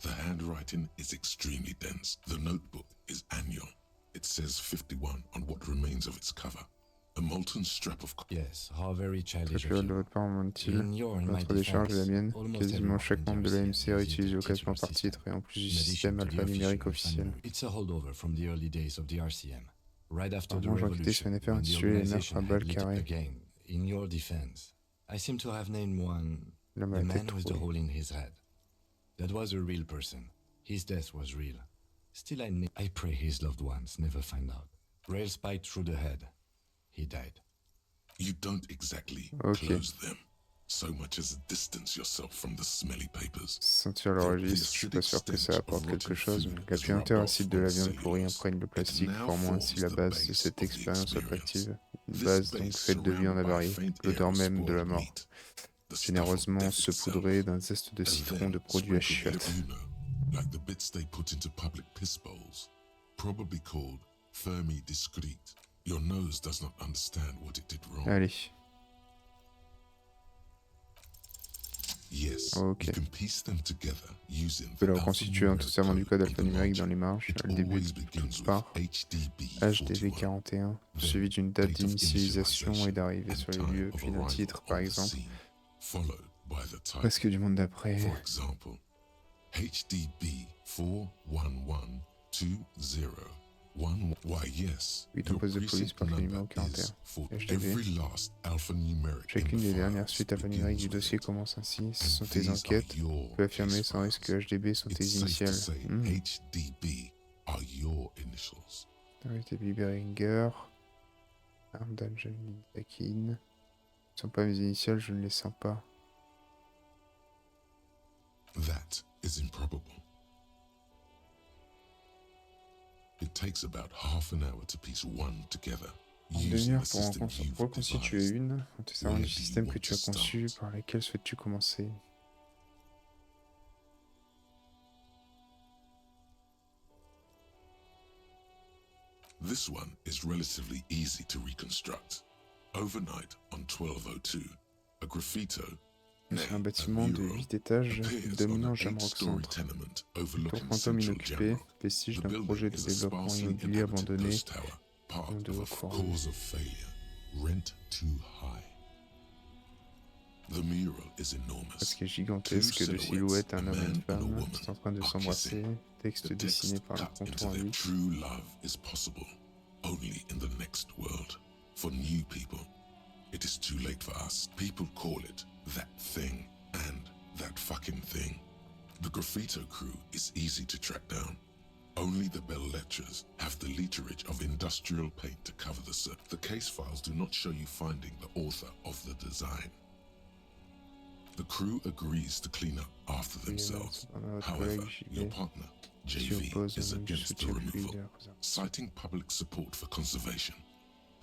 The handwriting is extremely dense. The notebook is annual. It says 51 on what remains of its cover. A molten strap of Yes, how very Très childish of curieux de you. votre part, montre-t-il. In your and my Votre décharge et la defense, mienne, almost quasiment everyone chaque in the membre de la RCM MCR uses utilise the le classement titular par system. titre et en plus du In addition système to the alphanumérique official officiel. alphanumeric. It's a holdover from the early days of the RCM. Right after the Apparemment, j'ai enquêté sur revolution, une affaire when the intitulée Les meurtres organization à had balles lit up carrées. again. In your defense, I seem to have named one L'homme à the la man tête with the trouée. hole in his head. That was a real person. His death was real. Still, I pray his loved ones never find out. Rail spiked through the head. He died. You don't exactly Ok. close them, so much as distance yourself from the smelly papers. Sentir le registre, je suis pas sûr que ça apporte quelque chose, mais la puanteur acide de la viande pourrie imprègne le plastique, formant ainsi la base de cette expérience olfactive. Une base donc faite de viande avariée, l'odeur même de la mort, généreusement saupoudrée d'un zeste de citron de produits à chiottes. Like the bits they put into public piss bowls, probably called Fermi discrete. Your nose does not understand what it did wrong. Allez, Yes, Ok. you can piece them together using on peut la reconstituer en tout serment du code alphanumérique dans les marges. It Elle débute always begins toutes with par HDB HDV 41, 41, suivi d'une date d'initialisation et d'arrivée sur les lieux, puis d'un titre par exemple, followed by the type. presque du monde d'après. For example, HDB 41120 One, why yes, 8 en your poste de police precinct par le numéro number 41. is for HDB. every last alphanumeric in Chacune the des dernières files suites alphanumériques du begins with dossier it. commence ainsi. Ce And sont tes these are enquêtes. Tu your peux affirmer case sans risque que files. HDB sont tes It's safe to initiales. say HDB are your initials. HDB Beringer. Armdan Janine Takin. Ce ne sont pas mes initiales, je ne les sens pas. That is improbable. It takes about half an hour to piece one together. En Using demi-heure the pour system you've reconstituer devised. une, en te servant du système que tu as conçu, par lequel souhaites-tu commencer? This one is relatively easy to reconstruct. Overnight on 1202, a graffito, C'est un bâtiment de 8 étages dominant Jamrock Centre. Tour fantôme inoccupée, vestige d'un projet de développement immobilier abandonné, nom de recours. Masque gigantesque de silhouettes, un homme et une femme sont en train de s'embrasser, texte dessiné par le contour à 8. True love is possible only in the next world. For new people, it is too late for us. People call it that thing and that fucking thing. The graffito crew is easy to track down. Only the bell ledgers have the literage of industrial paint to cover the surface. The case files do not show you finding the author of the design. The crew agrees to clean up after themselves. However, your partner, JV, is against the removal, citing public support for conservation.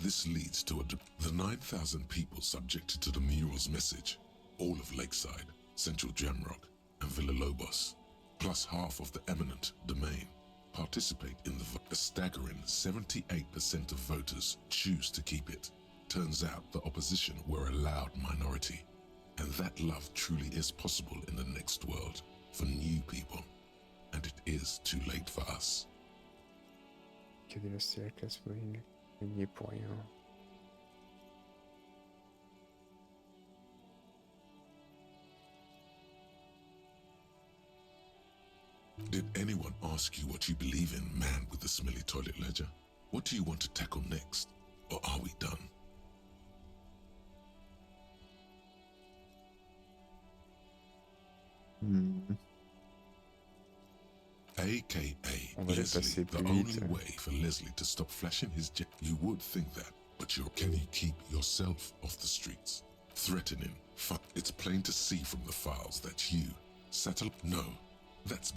This leads to the 9,000 people subjected to the mural's message, all of Lakeside, Central Jamrock, and Villalobos, plus half of the eminent domain, participate in a staggering 78% of voters choose to keep it. Turns out the opposition were a loud minority, and that love truly is possible in the next world for new people, and it is too late for us. Qui a dévasté la classe moyenne, il n'y est pour rien. Did anyone ask you what you believe in, man with the smelly toilet ledger? What do you want to tackle next? Or are we done? AKA Leslie, the only way for Leslie to stop flashing his jet. You would think that, but can you keep yourself off the streets? Threatening, fuck, it's plain to see from the files that you settle. No,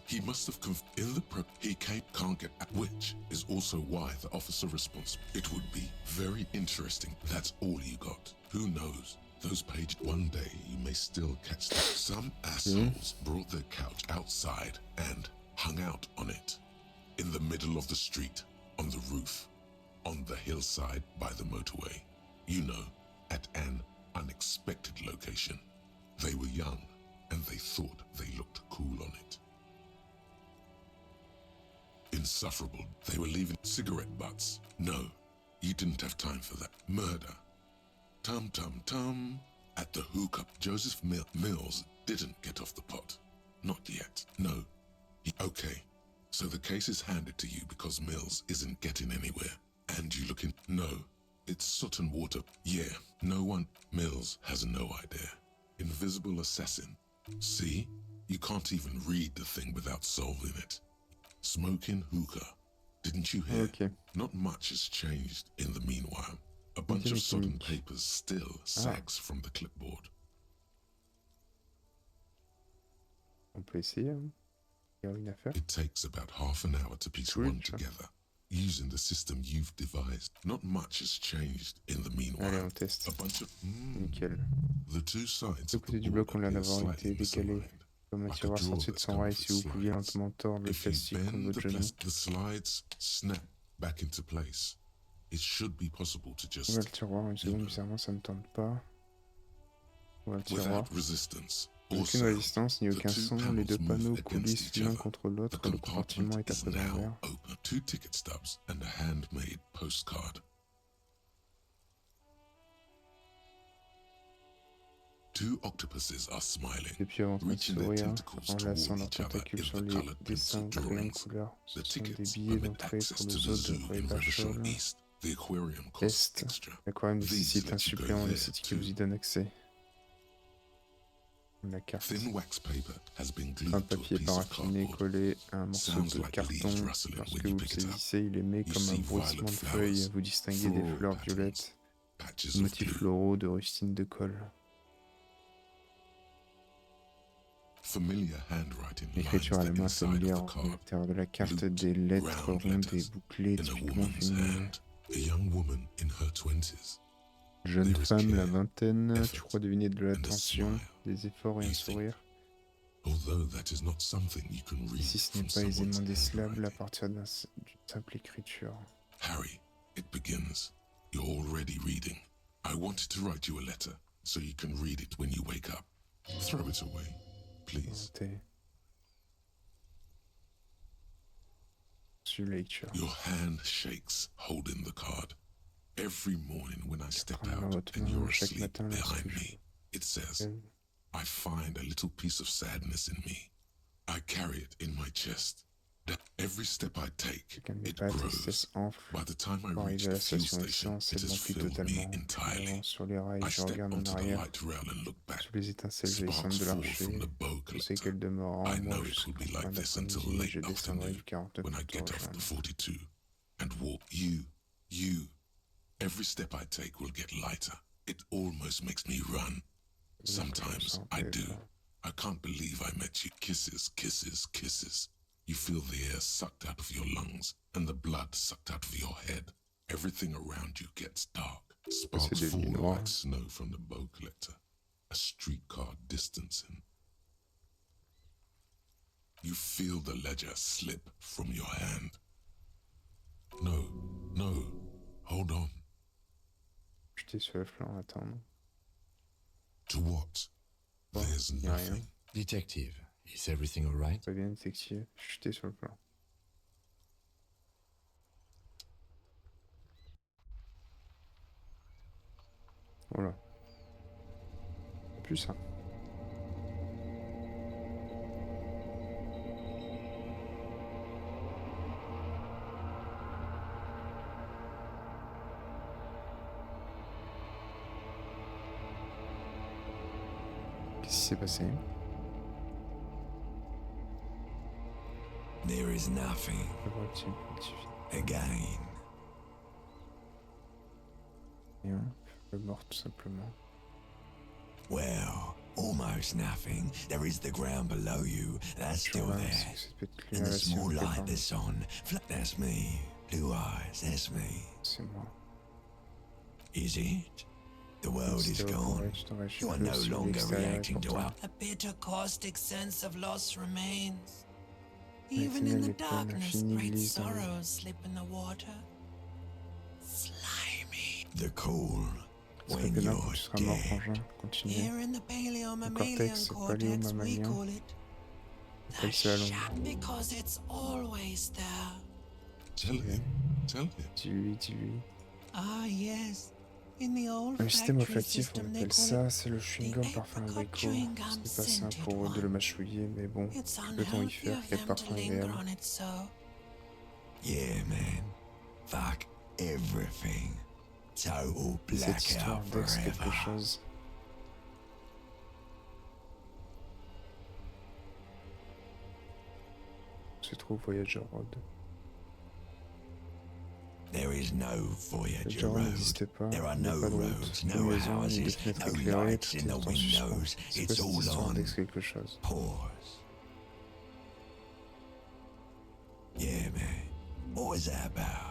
he must have in the prep. He can't get at, which is also why the officer responsible. It would be very interesting. That's all you got. Who knows? Those pages. One day you may still catch them. Some assholes brought their couch outside and hung out on it, in the middle of the street, on the roof, on the hillside by the motorway. You know, at an unexpected location. They were young, and they thought they looked cool on it. Insufferable, they were leaving cigarette butts. No, you didn't have time for that. Murder. Tum. At the hookup, Joseph Mills didn't get off the pot. Not yet. No. Okay, so the case is handed to you because Mills isn't getting anywhere. And you look in. No, it's soot and water. Yeah, no one. Mills has no idea. Invisible assassin. See? You can't even read the thing without solving it. Smoking hookah. Didn't you hear? Okay. Not much has changed in the meanwhile. A bunch of sodden papers still sags from the clipboard. On peut essayer, hein. Il y a une affaire. It takes about half an hour to piece one together, using the system you've devised. Not much has changed in the meanwhile. Allez, on teste. A bunch of Nickel. the two sides Le of côté the du bloc, on board l'a appear d'avoir été slightly décalé. misaligned. Comme un I could tiroir draw censé de that son rail, comfort si vous pouviez slides. lentement tordre le If you plastique contre bend votre genou. the slides snap back into place. It should be possible to just Ouvre le tiroir, une seconde, bizarrement ça ne tente pas. Ouvre le tiroir. without resistance. Aucune résistance ni aucun son, les deux panneaux coulissent l'un contre l'autre, le compartiment est à présent ouvert. Open. 2 ticket stubs and a handmade postcard. Two octopuses are smiling, Les pieds en train de reaching their sourire, tentacles enlaçant toward leurs each other tentacules in sur the les colored dessins pencil crayons de drawings. couleur. Ce The sont des tickets billets permit d'entrée access pour to le the zoo zoo de in Revachol Revachol. East. The aquarium costs Est. extra. L'aquarium These nécessite un let you go supplément, mais there ces tickets too. vous y donnent accès. La carte. Thin wax paper has been Un glued to a papier piece of paraffiné cardboard. collé à un morceau Sounds de like carton. leaves rustling Lorsque when you vous le pick it up. saisissez, il émet You comme un see bruissement violet de feuilles. flowers, Vous distinguez des floral fleurs patterns, violettes, patches of motifs blue. floraux de rustines de colle. Familiar handwriting lines L'écriture à the la main inside familière of the à card. l'intérieur de la carte, Looped, des lettres round rondes et letters bouclées in a typiquement woman's féminines. hand. A young woman in her 20s. Jeune There is femme, la care, vingtaine, tu effort, crois deviner de and a l'attention, smile. des efforts et un You think, sourire. although that is not something you can read Si ce n'est from pas aisément someone's décelable à handwriting. partir d'une simple écriture. Harry, it begins. You're already reading. I wanted to write you a letter so you can read it when you wake up. Throw it away, please. Volonté. Sur lecture. Your hand shakes holding the card. Every morning when I step Prends-la dans out votre and main you're chaque asleep matin lorsque behind je me, it says, lève. I find a little piece of sadness in me. I carry it in my chest. That every step I take, Quand it la grows. tristesse enfle, By the time I pour reach arriver à the la fuel station station, d'essence, it elle has m'emplit filled me totalement. entirely. J'avance sur les rails, I je step regarde en onto the arrière. light rail and look back. Sous les étincelles jaillissantes Sparks de fall l'archer, from the bow je sais collector. qu'elle demeurera I en moi know it jusqu'en will be fin like this until d'après-midi, et je late descendrai afternoon du 49 when I pour te get off the rejoindre. 42 and walk. You. Every step I take will get lighter. It almost makes me run. Sometimes I do. I can't believe I met you. Kisses, kisses, kisses. You feel the air sucked out of your lungs and the blood sucked out of your head. Everything around you gets dark. Sparks fall like snow from the bow collector. A streetcar distancing. You feel the ledger slip from your hand. No. Hold on. Jeter sur le flanc, attendre. To what? Bon, There's y a rien. nothing. Detective, is everything alright? Très bien, détective. Jeter sur le flanc. Voilà. Plus ça. Qu'est-ce qui s'est passé? There is nothing again. Rien. Le mort tout simplement. Well, almost nothing. There is the ground below you. That's still Là, there. c'est cette petite And the coloration small quelque light part. that's on. That's me. Blue eyes, that's me. C'est moi. Is it? The world is C'était au gone. forêt, je t'aurais You are chuté no sur longer l'extérieur et reacting to pourtant, our... A bitter caustic sense of loss remains. Ouais, Even c'est in bien, the les peines, darkness, fini, great glisse dans le- sorrows slip in the water. Slimy. The cool. Ce serait When pénal you're quand tu seras mort, dead. Frangin. Continue. Here in the paleomammalian cortex, cortex, we paléomammalien. call it Appelle the ça à l'ombre. shack because it's always there. Tell him. Dis-lui. Ah yes, in the old Le système factory olfactif, on system they appelle call ça, it c'est le chewing-gum the parfum apricot abricot. chewing gum C'est pas simple scented pour eux de one. le mâchouiller, mais bon, It's peut-on y unhealthy faire? of Quel them parfum to linger agréable. on it so. Yeah, man. Fuck everything. Total Et cette histoire blackout d'ex quelque forever. chose. Se trouve Voyager Road. There is no Voyager Voyager Road Road. n'existe pas, There are il n'y a no pas de route, roads, ni no maison, ni de houses, fenêtres no éclairées, lights tout in est the en suspens. windows. C'est quoi It's cette all histoire on d'ex quelque chose? pause. Yeah, man. What was that about?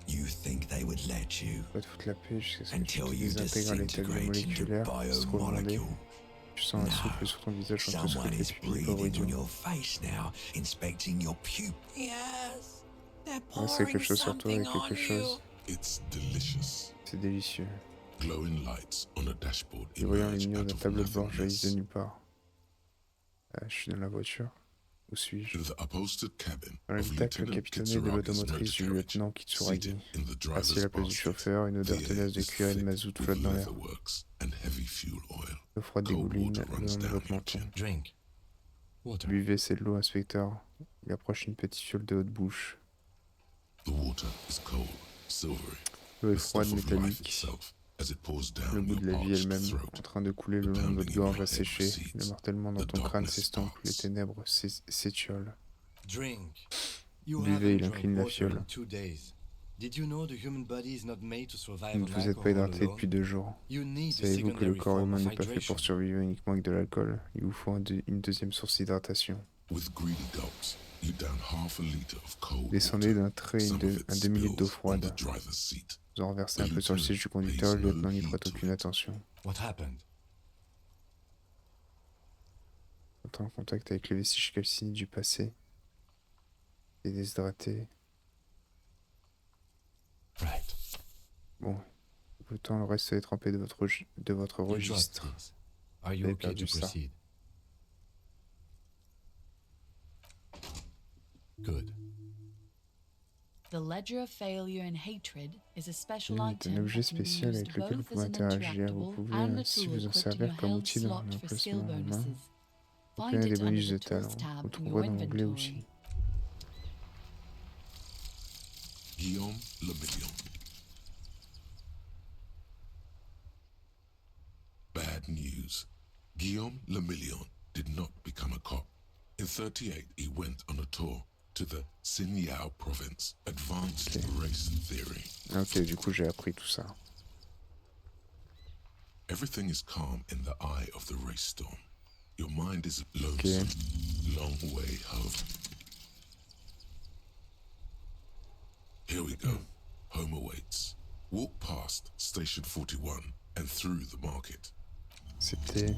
You think they would let you Va te foutre la paix jusqu'à ce que tu until te you désintègres à l'état disintegrate into biomoléculaire, c'est trop demandé. biomolecule? Tu sens un No. souffle sur ton visage entre ce Someone que is tes pupilles, pauvre breathing on idiot. your face now, inspecting your pupils. Yes, they're Ouais, c'est pouring quelque chose sur toi et something on quelque you. chose. It's delicious. C'est délicieux. Glowing lights on a dashboard Les voyants emerge lumineux out d'un of tableau de bord jaillissent de nothingness. nulle part. Je suis dans la voiture. Où suis-je? In the upholstered cabin Dans of l'habitacle Lieutenant capitonné de Kitsuraga's l'automotrice du motor carriage, lieutenant Kitsuragi. seated in the Assis driver's à la place du basket, chauffeur, une odeur the air tenace de is cuir et de thick mazout with flotte dans l'air. leatherworks and heavy fuel oil. L'eau froide Cold dégouline water le runs long de down votre your menton. chin. Drink. Water. Buvez, c'est de l'eau, inspecteur. Il approche une petite fiole de haute bouche. The water is cold, silvery, L'eau est the froide, stuff of life métallique. itself, as it pours Le down bout your de la vie parched elle-même, throat. en train de couler The le long de pounding votre in your gorge head asséchée. recedes. Le martèlement dans The ton crâne darkness s'estompe, les starts. ténèbres s'étiolent. Drink. You Buvez, haven't il drunk incline la water fiole. in 2 days. Did you know the human body is not made to survive Vous ne on vous êtes pas alcohol hydraté alone? depuis 2 jours. You need a Savez-vous que le secondary corps form humain of n'est pas fait hydration. pour survivre uniquement avec de l'alcool? Il vous faut une deuxième source d'hydratation. With greedy gulps, you down half a liter of cold Descendez water. d'un trait Some of it un demi-litre d'eau spills on the froide. driver's seat. Vous en renversez un peu sur le siège du conducteur, le lieutenant n'y prête aucune attention. What happened? Entrant en contact avec les vestiges calcinés du passé. Et déshydraté. Right. Bon. Autant le reste est trempé de votre You dropped registre. this. Are you J'avais okay perdu to ça. proceed? Good. The Ledger of Failure and Hatred is a special C'est un item objet that can be spécial used avec lequel vous both pouvez as an interagir. Vous interactable pouvez and a ainsi tool vous en equipped to servir your comme held outil dans slot for l'emplacement skill en main. bonuses. Vous Find obtenez it des under bonus de the Tools talent. tab Vous in trouverez your dans l'onglet inventory. outils. Guillaume Le Million. Bad news. Guillaume Le Million did not become a cop. In 38, he went on a tour to the Sinyao province, advanced race theory. Ok, du coup j'ai appris tout ça. Everything is calm in the eye of the race storm. Your mind is lonesome, long way home. Here we go. Home awaits. Walk past Station 41 and through the market. C'était...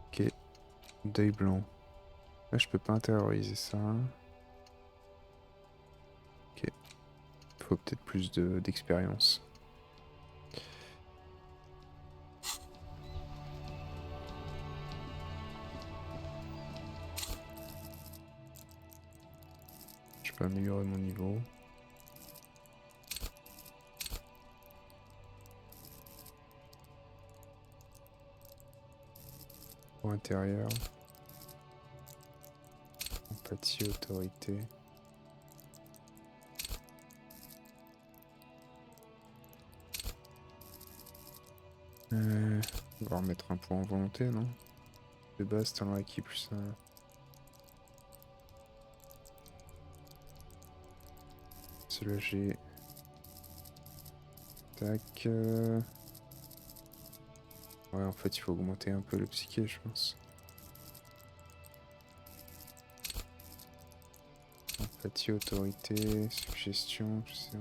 Ok. Deuil blanc. Là je peux pas intérioriser ça. Ok. Faut peut-être plus d'expérience. Je peux améliorer mon niveau. Pour intérieur. Empathie, autorité. On va remettre un point en volonté, non? De base, talent acquis plus un... Celui-là, j'ai... Tac... Ouais, en fait, il faut augmenter un peu le psyché, je pense. Empathie, autorité, suggestion, je sais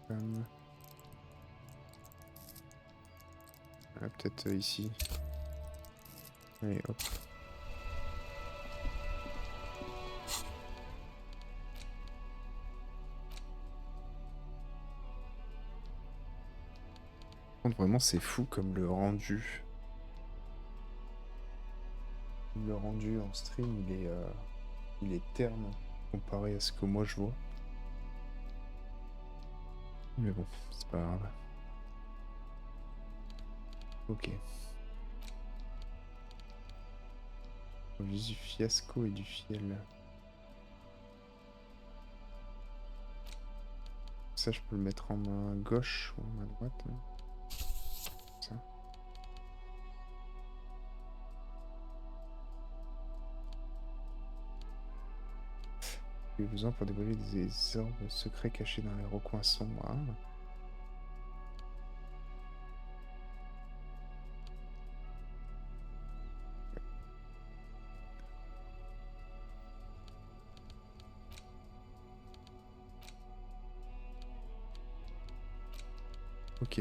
pas. Ah, peut-être ici. Allez, hop. Par contre, vraiment, c'est fou comme le rendu. Le rendu en stream, il est terne comparé à ce que moi je vois. Mais bon, c'est pas grave. Ok. Juste du fiasco et du fiel. Ça, je peux le mettre en main gauche ou en main droite. Hein. Ça. J'ai besoin pour dévoiler des orbes secrets cachés dans les recoins sombres. Ah. Ok.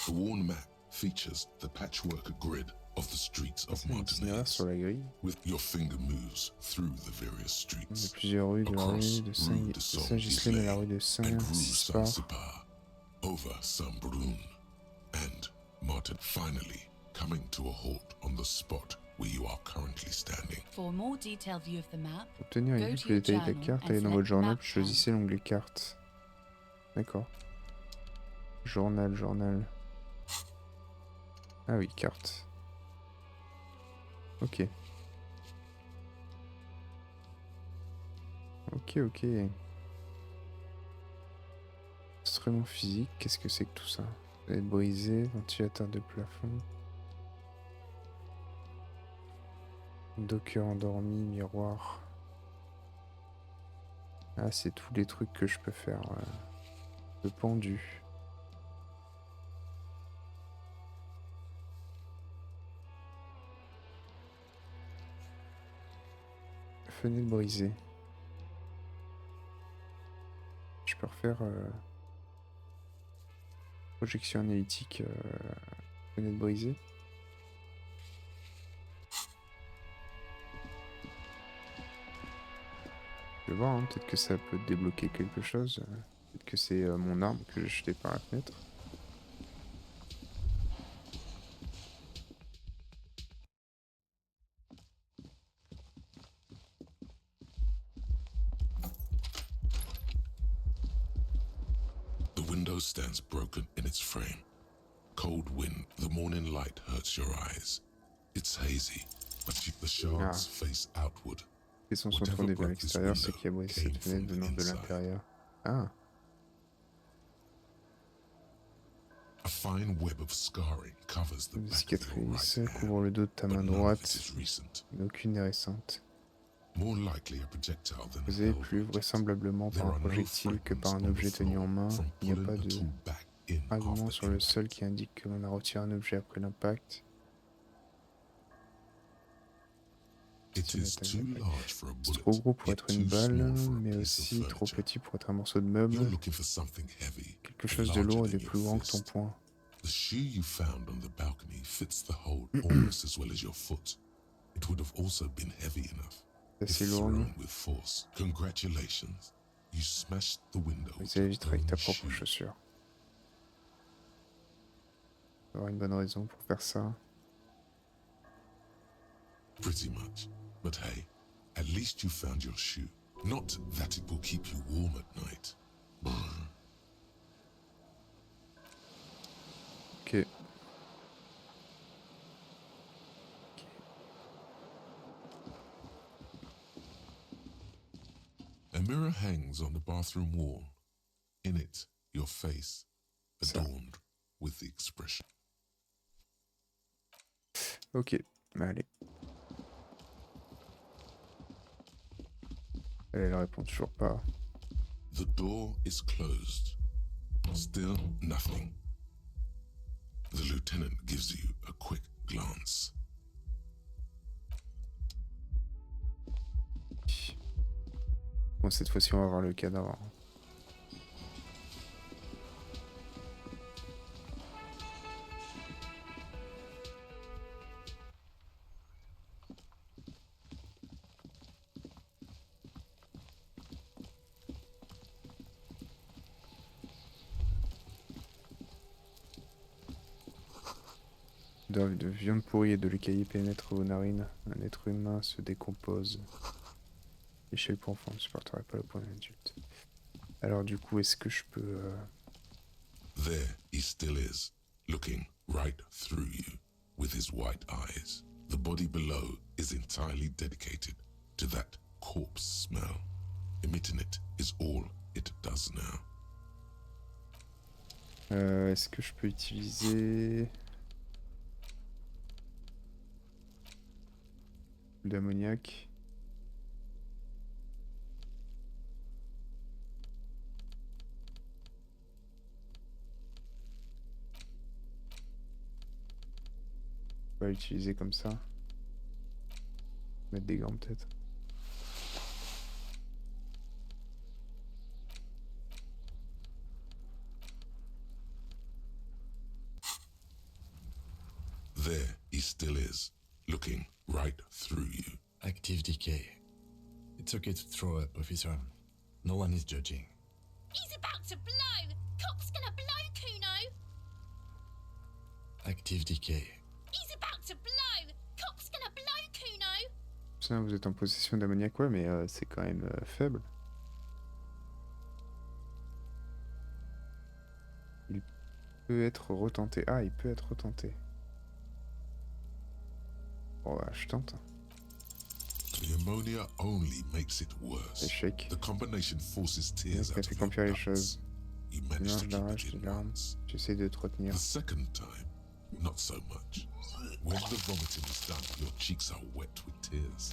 The worn map features the patchwork grid of the streets of Un itinéraire sur Martinez, la grille. with your finger moves through the various Il y a streets. plusieurs rues de la Across rue de rue de Saint-Ghislain à la rue de and rue Saint-Sispar. Saint-Sipar, over Saint-Brun, and Martin finally coming to a halt on the spot where you are currently standing. For a more detailed view of the map, Obtenir une go vue to plus your détaillée de la journal carte, and allez dans select votre journal, Map puis choisissez l'onglet carte. D'accord. Journal, journal. Ah oui, carte. Ok. Ok. Instrument physique, qu'est-ce que c'est que tout ça? Fenêtre brisée, ventilateur de plafond. Docker endormi, miroir. Ah, c'est tous les trucs que je peux faire. Le pendu. Fenêtre brisée. Je peux refaire projection analytique, fenêtre brisée. Je vais voir, hein, peut-être que ça peut débloquer quelque chose. Peut-être que c'est mon arme que j'ai jetée par la fenêtre. The window stands broken in its frame. Cold wind, the morning light hurts your eyes. It's hazy, but the shards face outward. Les sons sont tournés vers l'extérieur, ce qui a brisé cette fenêtre venant de l'intérieur. Ah. A fine web of scarring covers the Une back of your cicatrice right hand, couvre le dos de ta but main none of droite, it is recent. mais aucune n'est récente. More likely a projectile than a Causé held plus object. vraisemblablement There par un are no projectile que par un fragments on the objet tenu en floor main. from Il n'y a pulling pas a de tool back in fragment after sur le sol impact. qui indique que l'on a retiré un objet après l'impact. It is too large for a C'est bullet, trop gros pour yet être une too balle, small for a mais piece of aussi trop furniture. petit pour être un morceau de You're meuble. looking for something heavy, Quelque chose de larger lourd et de than plus your grand que ton fist. poing. The shoe you found on the balcony fits the hole almost as well as your foot. It would have also been heavy enough C'est if assez lourd. thrown with force. Congratulations, you smashed the window with Ça your évite avec ta own propre shoe. chaussure. Il y aura une bonne raison pour faire ça. Pretty much. But hey, at least you found your shoe. Not that it will keep you warm at night. Ok. A mirror hangs on the bathroom wall. In it, your face, adorned with the expression. Ok, allez. Elle répond toujours pas. The door is closed. Still nothing. The lieutenant gives you a quick glance. Bon, cette fois-ci, on va voir le cadavre. De viande pourrie et de l'écaillé pénètre vos narines. Un être humain se décompose. L'échelle pour enfants ne supporterait pas le point d'un adulte. Alors du coup, est-ce que je peux... There he still is, looking right through you with his white eyes. The body below is entirely dedicated to that corpse smell. Emitting it is all it does now. Est-ce que je peux utiliser... d'ammoniac? On va l'utiliser comme ça. Mettre des gants peut-être. There he still is, looking right through you. Active decay. It's okay to throw up, officer. No one is judging. He's about to blow! Cop's gonna blow, Kuno! Active decay. He's about to blow. Cock's gonna blow, Kuno. Ça, vous êtes en possession d'ammoniac, ouais, mais c'est quand même faible. Il peut être retenté. Ah, il peut être retenté. Bon, bah, je tente. The ammonia only makes it worse. Échec. The combination forces tears Ça out fait of your qu'empirer les guts. choses. You Tu manage to manges keep la it rage, des in larmes. once. J'essaie de te retenir. The second time, not so much. When the vomiting is done, your cheeks are wet with tears.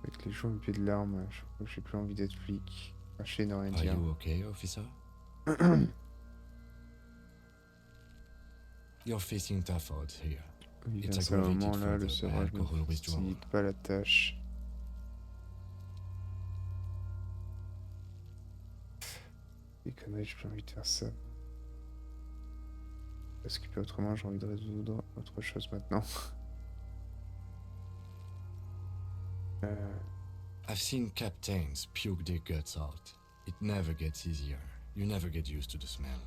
Avec les joues emplies de larmes, je crois que j'ai plus envie d'être flic. Cracher, ne rien Are dire. you okay, officer? You're facing tough odds here. Il It's vient à ce aggravated moment-là, le further by sevrage ne alcohol withdrawal. facilite pas la tâche. Des conneries, j'ai plus envie de faire ça. Parce que autrement, j'ai envie de résoudre autre chose maintenant. I've seen captains puke their guts out. It never gets easier. You never get used to the smell.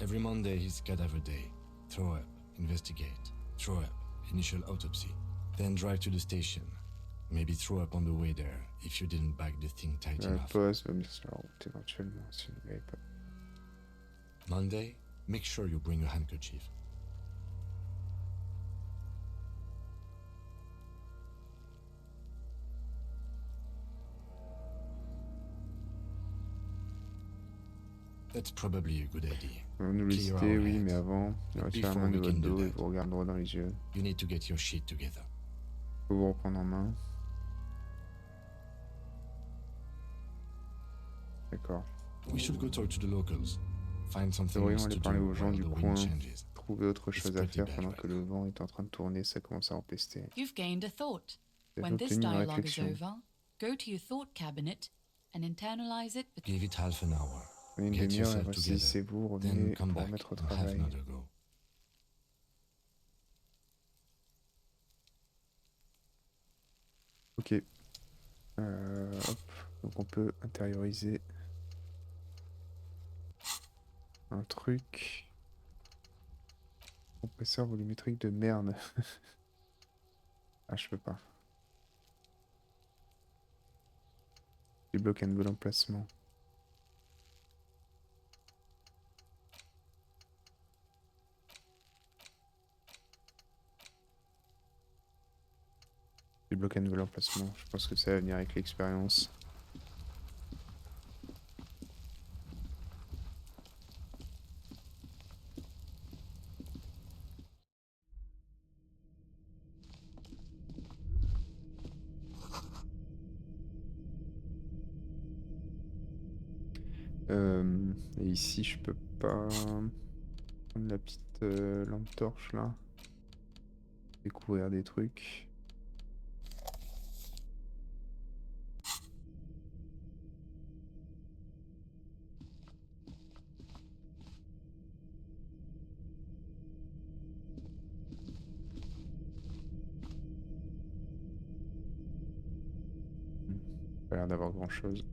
Every Monday is cadaver day. Throw up, investigate. Throw up, initial autopsy. Then drive to the station. Maybe throw up on the way there if you didn't bag the thing tight La enough. pause va me laisser la route éventuellement si vous ne l'avez pas. Monday, make sure you bring a handkerchief. That's probably a good idea. On nous le Clear citer, our oui, heads. mais avant, il But retire la before main de we votre can do dos et that, vous regarde droit dans les yeux. You need to get your shit together. Faut vous reprendre en main. D'accord. We should go talk to the locals. Find something Devrions else aller to do parler aux gens while du the coin. wind changes. Trouver autre It's chose à pretty faire bad pendant right que le vent est en train de tourner, ça commence à empester. You've gained a thought. Vous When avez this obtenu une dialogue is réflexion. over, go to your thought cabinet and internalize it. Give it half an hour. Prenez une Get demi-heure et yourself together. ressaisissez-vous, Then revenez come pour back remettre au and have travail. another go. Ok. Hop. Donc on peut intérioriser un truc. Compresseur volumétrique de merde. Ah, je peux pas. Débloque un nouvel emplacement. Débloque un nouvel emplacement. Je pense que ça va venir avec l'expérience. Et ici, je peux pas prendre la petite lampe torche là. Découvrir des trucs. Pas l'air d'avoir grand chose.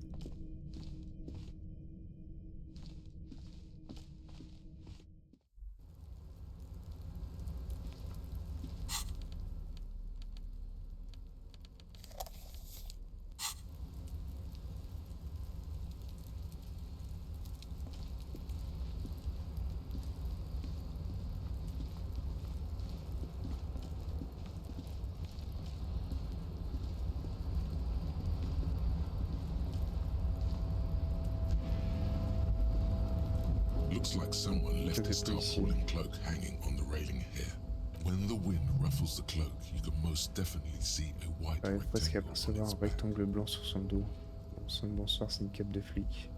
Looks like someone left his tarpaulin cloak hanging on the railing here. When the wind ruffles the cloak, you can most definitely see a white J'arrive presque à rectangle on percevoir its un back. rectangle blanc sur son dos. Bonsoir, c'est une cape de flic.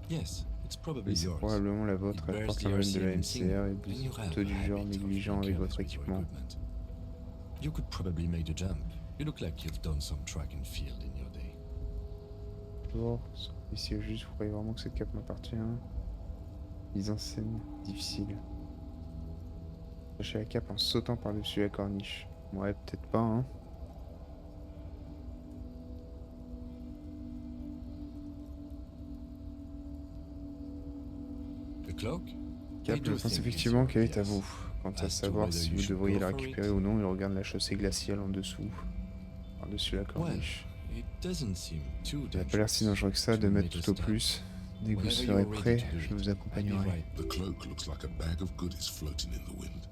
Yes, it's probably Oui, c'est yours. probablement la vôtre. It Elle bears porte the la rune de RCM la insignia, MCR et and vous you êtes have plutôt a du genre habit of négligent being avec votre careless with your équipement. equipment. You could probably make the jump. You look like you've done some track and field in your day. Bonjour, ici au juste, vous croyez vraiment que cette cape m'appartient? Mise en scène difficile. Lâcher la cape en sautant par-dessus la corniche. Ouais, peut-être pas, hein. cloak? Cap, je pense effectivement qu'elle est à vous. Quant à savoir si vous devriez la récupérer ou non, il regarde la chaussée glaciale en dessous, par-dessus la corniche. Il n'a pas l'air si dangereux que ça, 2 mètres tout au plus. Dès que vous serez prêt, je vous accompagnerai. The cloak looks like a bag of goodies floating in the wind.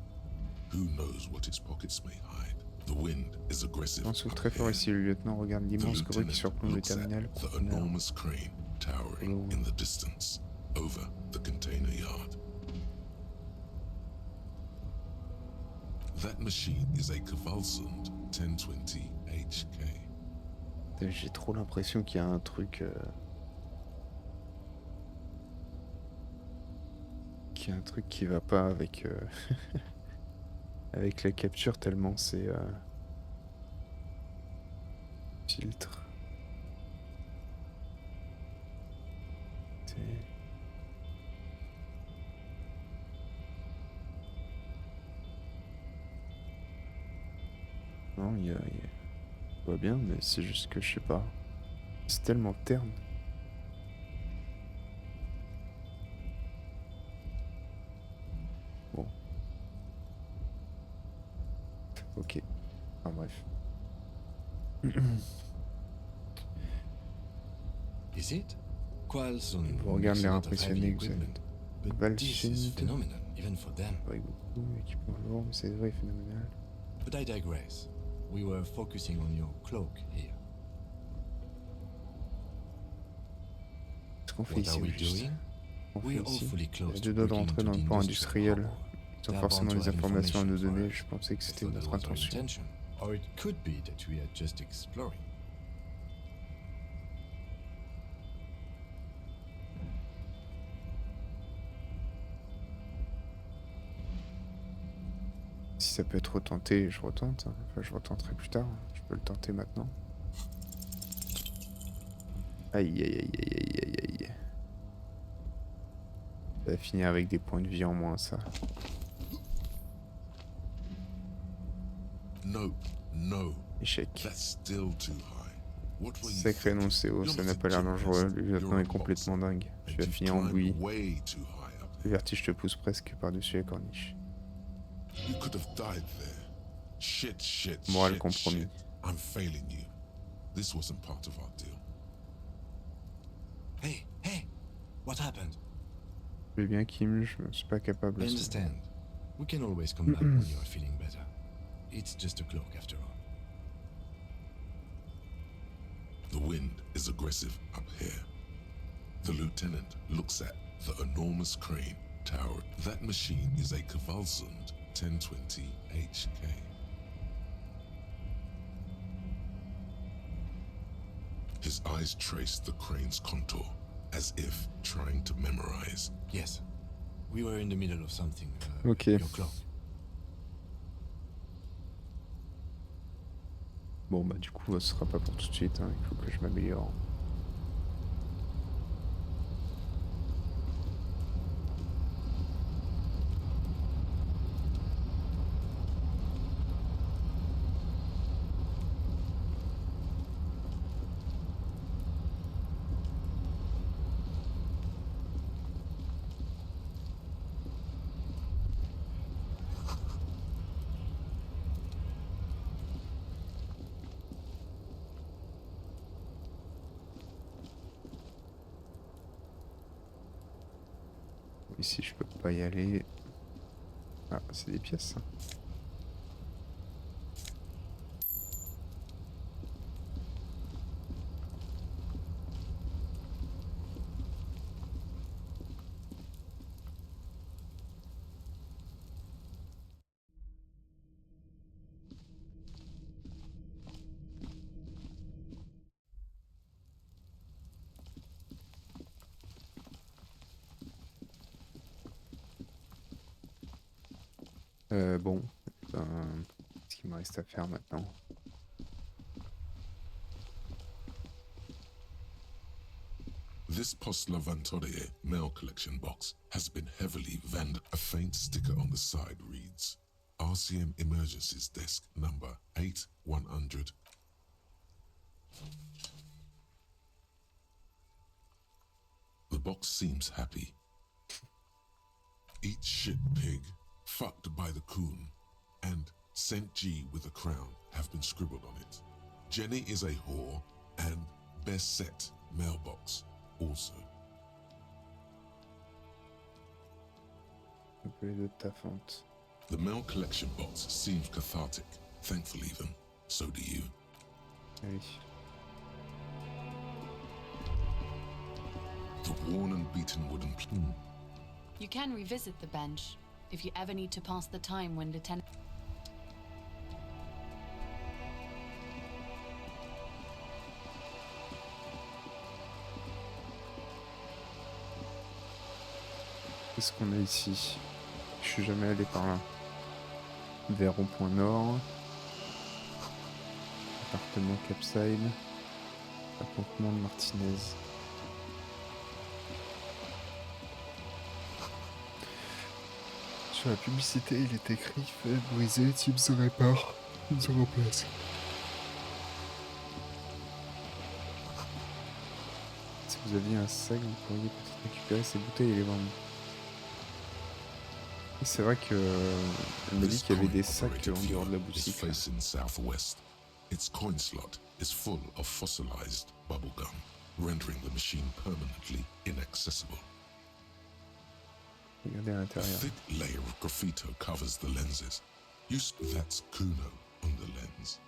Who knows what its pockets may hide? The wind is aggressive. On souffle très fort ici, le lieutenant regarde l'immense grue qui surplombe le terminal the enormous crane towering in the distance over the container yard. That machine is a Kvalsund 1020 HK. J'ai trop l'impression qu'il y a un truc... qu'il y a un truc qui va pas avec... avec la capture tellement c'est... filtre. Non, il y a... va bien, mais c'est juste que je sais pas. C'est tellement terne. Bon. Ok. Enfin bref. Is it? Vous regardez l'air impressionné que vous avez. This is phenomenal, even for them. Avec beaucoup d'équipements lourds, mais c'est vrai, phénoménal. But I digress. We were focusing on your cloak here. Ce qu'on fait ici, juste. On fait ici. Il y a 2 doigts de rentrer dans le port industriel. Ils ont forcément des informations à nous donner. Je pensais que c'était notre intention. Or it could be that we are just exploring. Si ça peut être retenté, je retente. Enfin, je retenterai plus tard. Je peux le tenter maintenant. Aïe, aïe, aïe, aïe, aïe, aïe, aïe. Ça va finir avec des points de vie en moins, ça. No, no. Échec. That's still too high. What were you Sacré non, thinking? CO, ça n'a pas l'air dangereux. Le lieutenant est complètement dingue. Tu vas finir en bouillie. Le vertige te pousse presque par-dessus la corniche. You could have died there. Shit, shit, Moral shit, compromis. shit. I'm failing you. This wasn't part of our deal. Hey, hey! What happened? Je vais bien, Kim, je ne suis pas capable I de... understand. We can always come back when you are feeling better. It's just a cloak after all. The wind is aggressive up here. The lieutenant looks at the enormous crane tower. That machine is a Kvalsund 1020 HK. His eyes trace the crane's contour, as if trying to memorize. Yes. We were in the middle of something. Okay. Your clock. Bon bah du coup ce sera pas pour tout de suite, hein. Il faut que je m'améliore. Ici je peux pas y aller. Ah, c'est des pièces ça. Bon, ce qu'il me reste à faire maintenant. This Postler Van Torrier mail collection box has been heavily vandalized. A faint sticker on the side reads, RCM Emergencies Desk number 8100. The box seems happy. Eat shit pig, fucked by the coon, and St. G with a crown have been scribbled on it. Jenny is a whore, and best set mailbox also. The mail collection box seems cathartic, thankful even. So do you. Oui. The worn and beaten wooden You can revisit the bench if you ever need to pass the time when lieutenant. Qu'est-ce qu'on a ici? Je suis jamais allé par là. Vers Rond-Point Nord. Appartement Capside. Appontement de Martinez. Sur la publicité, il est écrit fait briser, type se répare, se remplace. Si vous aviez un sac, vous pourriez peut-être récupérer ces bouteilles et les vendre. C'est vrai que elle m'a dit qu'il y avait des sacs en dehors de la boutique. Its coin slot is full of fossilized bubblegum, rendering the machine permanently inaccessible. Regardez à A l'intérieur. thick layer of graffito covers the lenses. That's Kuno on the lens.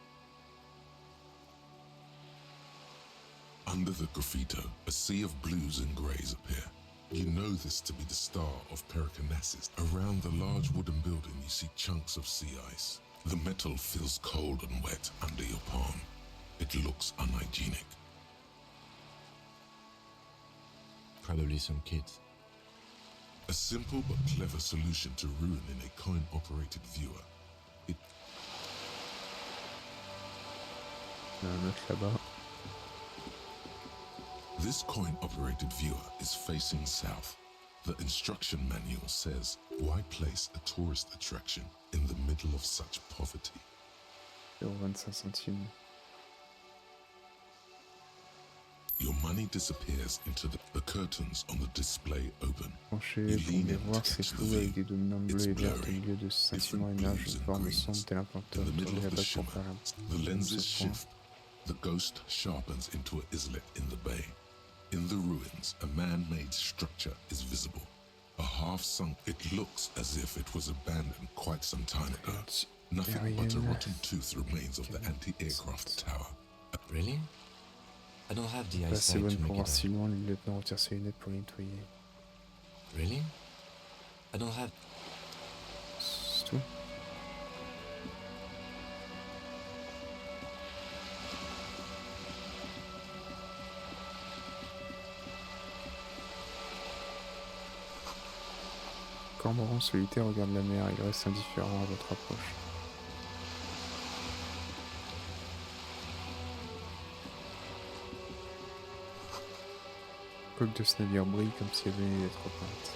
Under the graffito, a sea of blues and greys appear. You know this to be the star of Pericarnassus. Around the large wooden building, you see chunks of sea ice. The metal feels cold and wet under your palm. It looks unhygienic. Probably some kids. A simple but clever solution to ruin in a coin-operated viewer. Il y a un autre là-bas. This coin-operated viewer is facing south. The instruction manual says, why place a tourist attraction in the middle of such poverty? 0,25 centimes. Your money disappears into the curtains on the display open. Penchez, vous pouvez voir ces flous avec des dominantes bleues et vertes au milieu de ce scintillement émerge une forme sombre tel un planteur autour de la base pour faire The lenses shift. The ghost sharpens into an islet in the bay. In the ruins, a man-made structure is visible. A half-sunk, it looks as if it was abandoned quite some time ago. Nothing but a rotten tooth remains of the anti-aircraft tower. Really? I don't have the Pas assez eyesight bonne to pour make voir it si out. loin, le lieutenant retire ses lunettes pour les nettoyer. Really? I don't have... C'est tout. Cormoran solitaire regarde la mer, il reste indifférent à votre approche. Coque de ce navire brille comme si elle venait d'être peinte.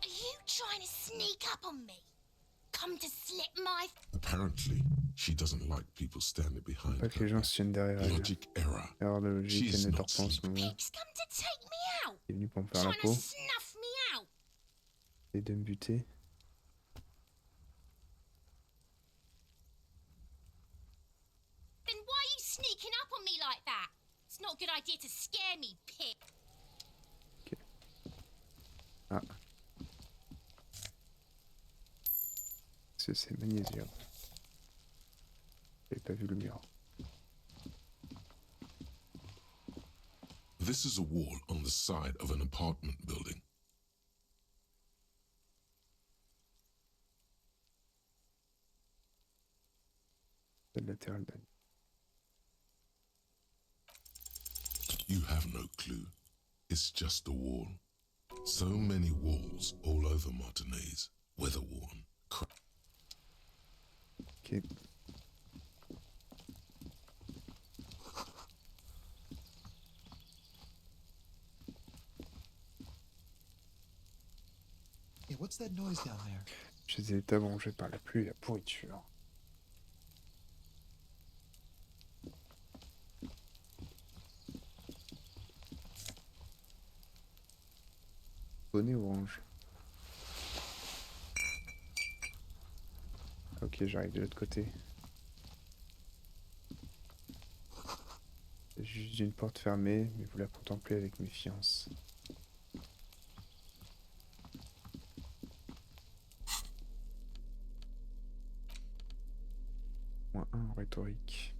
Are you trying to sneak up on me? Come to slit my... Apparently, she doesn't like people standing behind Pas que les her. gens se tiennent derrière elle. Logic error. Erreur de logique, She's elle ne not dort pas en ce moment. Pigs come to take me out. Il est venu pour me faire la Trying to peau snuff me out. et de me buter. Then why are you sneaking up on me like that? It's not a good idea to scare me, pig. Ah. C'est magnésium. J'avais pas vu le mur. This is a wall on the side of an apartment building. C'est le latéral d'un. You have no clue. It's just a wall. So many walls all over Martinez, weather-worn. Ok. Hey, what's that noise down there? J'ai des états rongés par la pluie et la pourriture. bonnet orange. Ok, j'arrive de l'autre côté. C'est juste une porte fermée, mais vous la contemplez avec méfiance. -1 en rhétorique.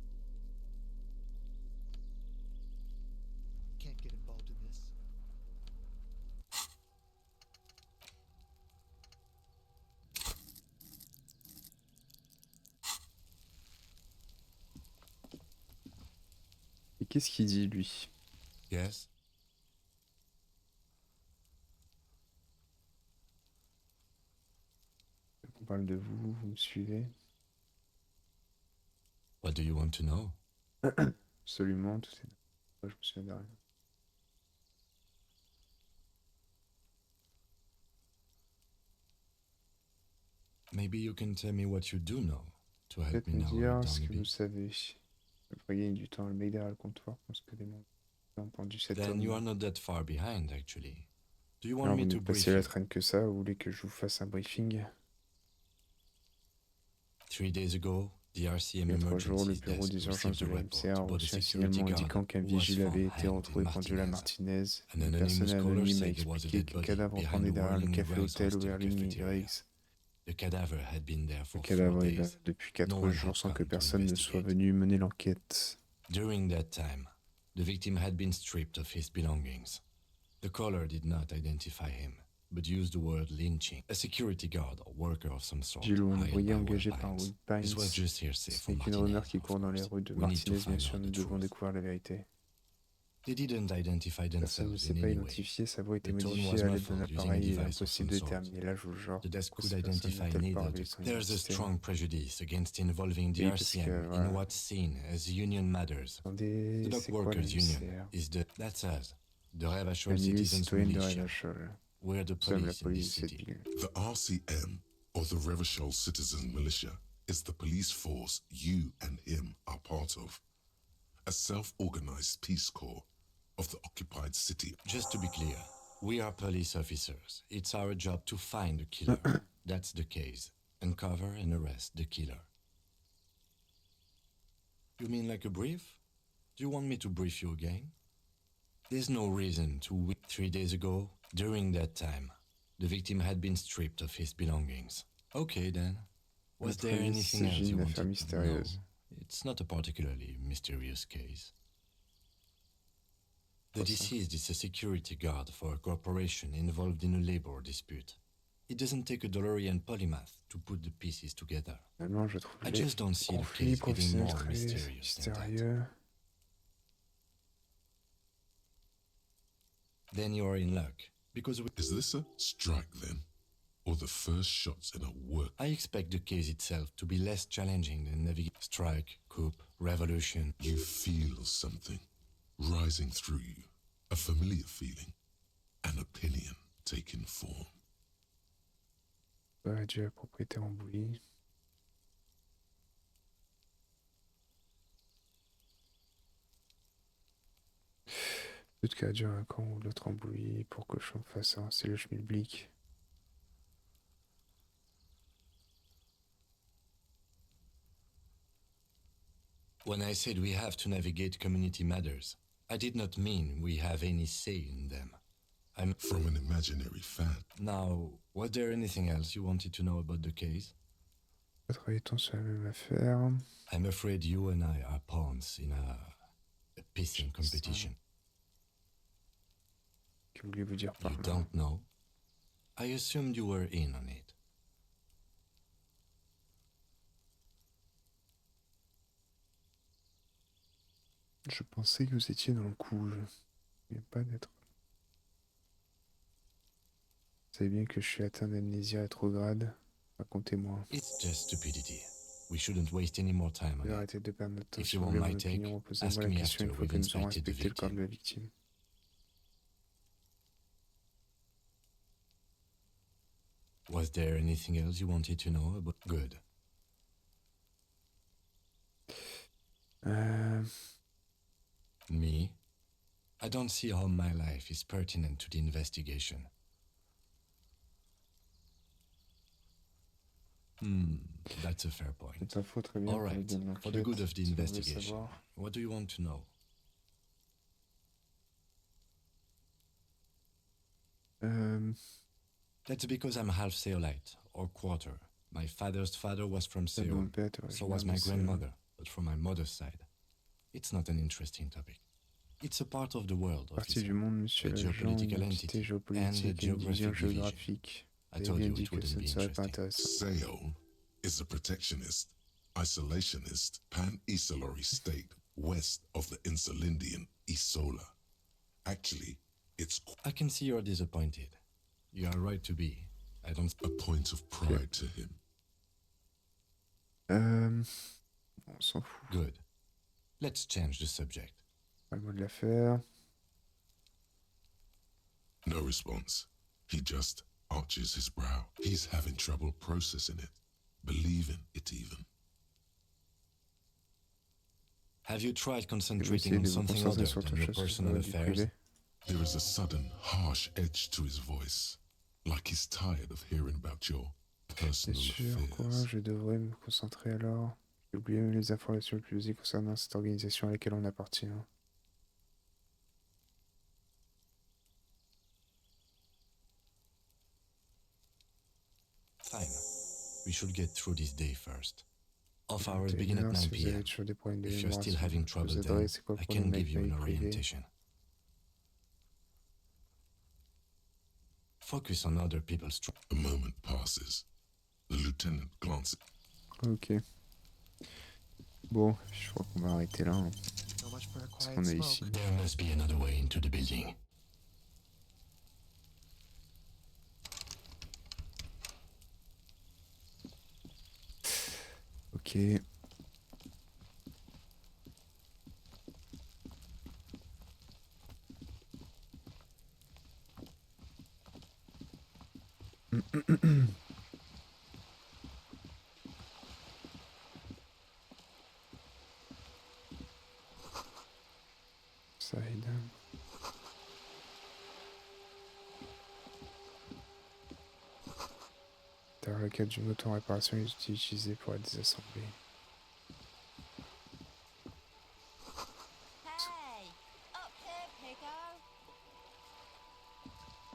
Et qu'est-ce qu'il dit, lui? Yes? On parle de vous, vous me suivez? What do you want to know? Absolument, tout est... Je me souviens de rien. Maybe you can tell me what you do know to help Peut-être me me narrow dire it ce down a que vous bit. savez. Vous voyez du temps, le mec derrière le comptoir pense que les gens ont pendu cet Then homme. you are not that far behind, actually. Do you want Alors, me vous to n'êtes pas brief si à la you? traîne que ça, vous voulez que je vous fasse un briefing? 3 days ago, the RCM Il y a 3 jours, le Emergencies bureau Desk des urgences received de a la report MCA a about a reçu un security signalement guard indiquant qu'un who was vigile avait found été hanged retrouvé in pendu à la Martinez. Martinez. An Une anonymous personne caller anonyme a said there was a expliqué dead que le body cadavre behind pendait the derrière le whirling café Greg's hôtel hostel Whirling cafeteria. Greg's. The cadaver had been there Le for 4 cadavre est là days. depuis No 4 one jours had sans que come to personne ne soit investigate. venu mener l'enquête. During that time, the victim had been stripped of his belongings. The caller did not identify him, but used the word lynching. A security guard or worker of some sort. Gilou, un hired ouvrier by engagé par Woodbines. Woodbines. This was just hearsay Ce from n'est qu'une Martinez, rumeur qui of court dans les course. rues de We need to Martinez, bien find sûr, out nous the devons truth. découvrir la vérité. They didn't identify Personne ne themselves s'est in pas any way. identifié, sa voix était The tone modifiée was à l'aide d'un muffled using a appareil et device of impossible de some sort. déterminer l'âge ou le genre. The desk Pourquoi could cette personne identify n'a-t-elle pas neither. révélé son There's a identité? strong prejudice against involving the Oui, parce que, RCM in voilà. what's seen as union matters. The Attendez, Dock c'est quoi la Workers Union MCR? is that's us, the La Revachol milice Citizens citoyenne de Militia. Revachol. We're the Nous sommes la police in police this de cette city. ville. The RCM, or the Revachol Citizen Militia, is the police force you and him are part of. A self-organized peace corps of the occupied city. Just to be clear, we are police officers. It's our job to find the killer. That's the case. Uncover and arrest the killer. You mean like a brief? Do you want me to brief you again? There's no reason to wait. 3 days ago, during that time, the victim had been stripped of his belongings. Okay then. Was there anything else you wanted to know? It's not a particularly mysterious case. The deceased is a security guard for a corporation involved in a labor dispute. It doesn't take a DeLorean polymath to put the pieces together. Finalement, je trouve I les just don't see the conflits case getting professionnels more très mysterious than that. mystérieux. Then you are in luck, because Is this a strike then? Or the first shots in a work? I expect the case itself to be less challenging than navigating strike, coup, revolution. You feel something rising through you, a familiar feeling, an opinion taking form. Adieu, propriétaire embouilli. Peut-être qu'à Dieu un camp ou l'autre embouilli pour que je fasse un, c'est le schmilblick. When I said we have to navigate community matters, I did not mean we have any say in them. I'm from an imaginary fan. Now, was there anything else you wanted to know about the case? Travaille-t-on sur la même affaire? I'm afraid you and I are pawns in a pissing competition. Que voulez-vous dire par You là? don't know? I assumed you were in on it. Je pensais que vous étiez dans le coup, mais pas d'être. Vous savez bien que je suis atteint d'amnésie rétrograde. Racontez-moi. It's just stupidity. We shouldn't waste any more time on it. Arrêtez de perdre notre temps. If Si you vous want voulez my mon take, opinion, ask reposez-moi la me question une after fois que we've nous aurons inspected the inspecté le corps de victim. la victime. Was there anything else you wanted to know about? Good. Me? I don't see how my life is pertinent to the investigation. That's a fair point. Cette info très bien. All right, for the good of the investigation, what do you want to know? That's because I'm half Seolite, or quarter. My father's father was from Seoul, so was my grandmother, but from my mother's side. It's not an interesting topic. It's a part of the world, Partie du monde, monsieur l'agent, une entité géopolitique et une vision géographique. Vous avez bien dit que ce ne serait pas intéressant. Seoul is a protectionist, isolationist, pan-Isolari state west of the Insulindian Isola. Actually, it's... I can see you're disappointed. You are right to be. I don't... A point of pride to him. On s'en fout. Good. Let's change the subject. Pas le mot de l'affaire. No response. He just arches his brow. He's having trouble processing it, believing it even. Have you tried concentrating on something other than your personal affairs? There is a sudden, harsh edge to his voice, like he's tired of hearing about your personal affairs. Quoi, je devrais me concentrer alors. J'ai oublié les informations les plus usées concernant cette organisation à laquelle on appartient. Fine. We should get through this day first. Off hours begin at 9 p.m. If you're still having trouble then, I can give you an orientation. Focus on other people's... A moment passes. The lieutenant glances. Ok. Bon, je crois qu'on va arrêter là. Hein. Ce qu'on a ici. There must be another way into the building. Ok. Ça aide. Dans le cas d'une auto-réparation, il est utilisé pour la désassembler.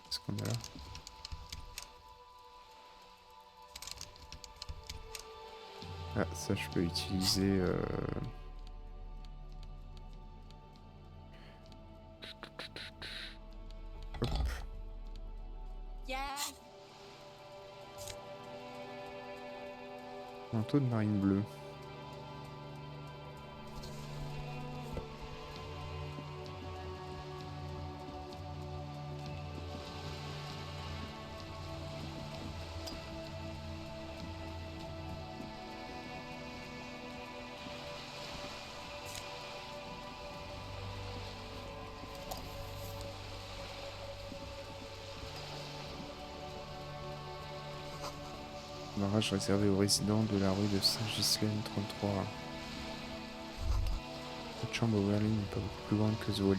Qu'est-ce qu'on a là? Ah, ça je peux utiliser... Hop. Manteau de marine bleue. Barrage réservé aux résidents de la rue de Saint-Ghislaine 33. Cette chambre au Berlin n'est pas beaucoup plus grande que Zwolle.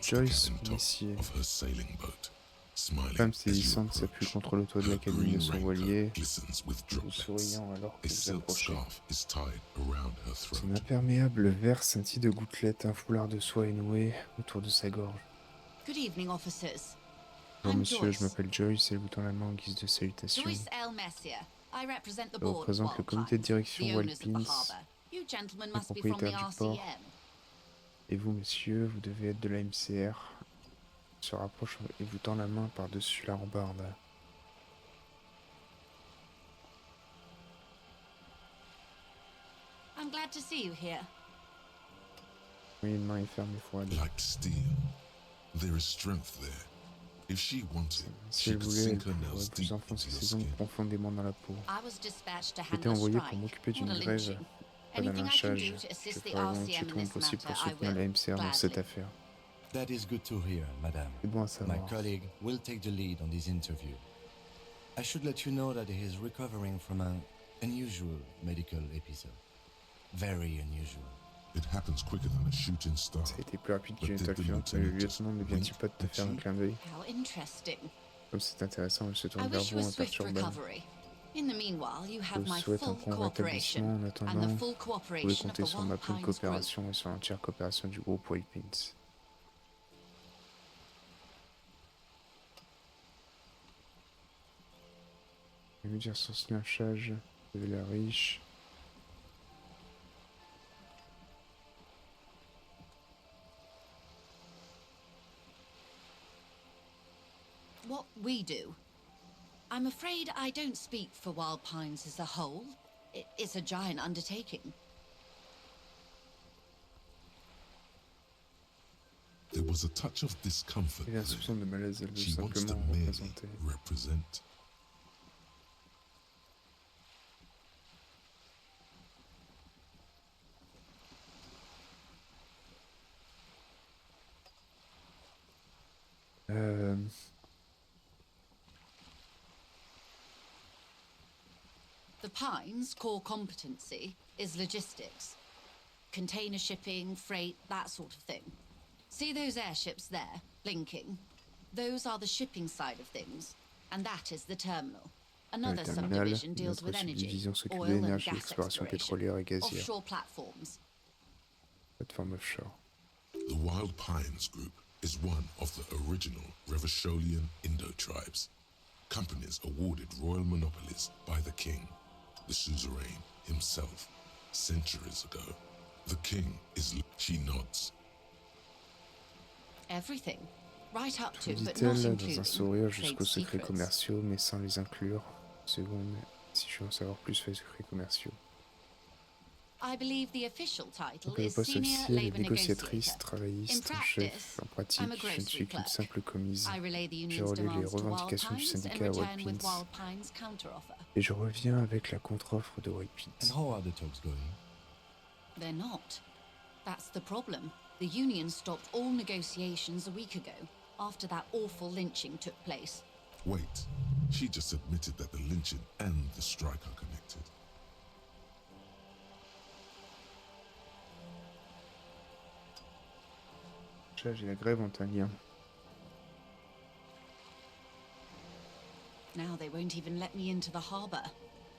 Joyce Messier. Femme saisissante s'appuie contre le toit de la cabine de son voilier, vous souriant alors que vous approchez. Son imperméable vert scintille de gouttelettes, un foulard de soie est noué autour de sa gorge. Good evening, officers. Bonjour monsieur, je m'appelle Joyce et vous tend la main en guise de salutation. Je représente le comité de direction Wildpins, le propriétaire du port. Et vous, monsieur, vous devez être de la MCR. Il se rapproche et vous tend la main par-dessus la rambarde. I'm glad to see you here. Oui, une main est ferme et froide. Like steel, there is strength there. If she wanted, si elle voulait, elle pourrait vous enfoncer ses ongles profondément dans la peau. J'ai été envoyé pour m'occuper d'une grève, pas d'un lynchage. Je ferai volontiers tout mon possible pour soutenir la MCR dans cette affaire. That is good to hear, madame. C'est bon à savoir. My colleague will take the lead on this interview. I should let you know that he is recovering from an unusual medical episode. Very unusual. It happens quicker than a shooting star. Ça a été plus rapide qu'une étoile filante, mais le lieutenant ne vient-il pas de te faire un clin d'œil? How interesting. Comme c'est intéressant, elle se I tourne vers wish you vous a en swift perturbant. recovery. In the meanwhile, you Je have vous my souhaite un full prompt rétablissement. cooperation En and the attendant, full vous pouvez cooperation of compter the sur ma Wild pleine Pines group. coopération et sur l'entière coopération du groupe White Pines. Je vais lui dire son snatchage, vous avez l'air riche. What we do. I'm afraid I don't speak for Wild Pines as a whole. It's a giant undertaking. There was a touch of discomfort. Il y a un soupçon de malaise, elle veut She wants to simplement merely représenter. represent. The Pines' core competency is logistics. Container shipping, freight, that sort of thing. See those airships there, blinking? Those are the shipping side of things, and that is the terminal. Another subdivision deals with energy, oil and gas exploration, offshore platforms. Plateforme offshore. The Wild Pines Group is one of the original Revacholian Indo-tribes. Companies awarded royal monopolies by the king, the suzerain himself, centuries ago. The king is... She nods. Everything. Right up to, Tout but not dit-elle dans un including sourire trade jusqu'aux secrets secrets. commerciaux, mais sans les inclure. Seconde, si je veux en savoir plus sur les secrets commerciaux. I believe the official title Donc le is poste senior officiel est labor négociatrice, negotiator. travailliste, In en chef. practice, En pratique, I'm a je ne grocery suis qu'une clerk. simple commise. I relay the Je union's relais les demands to Wild revendications du Pines and syndicat à White return with Pines. Wild Pines' counteroffer. Et je reviens avec la contre-offre de White And Pines. how are the talks going? They're not. That's the problem. The union stopped all negotiations a week ago, after that awful lynching took place. Wait, she just admitted that the lynching and the strike are connected. Et la grève ont un lien. Now they won't even let me into the harbour.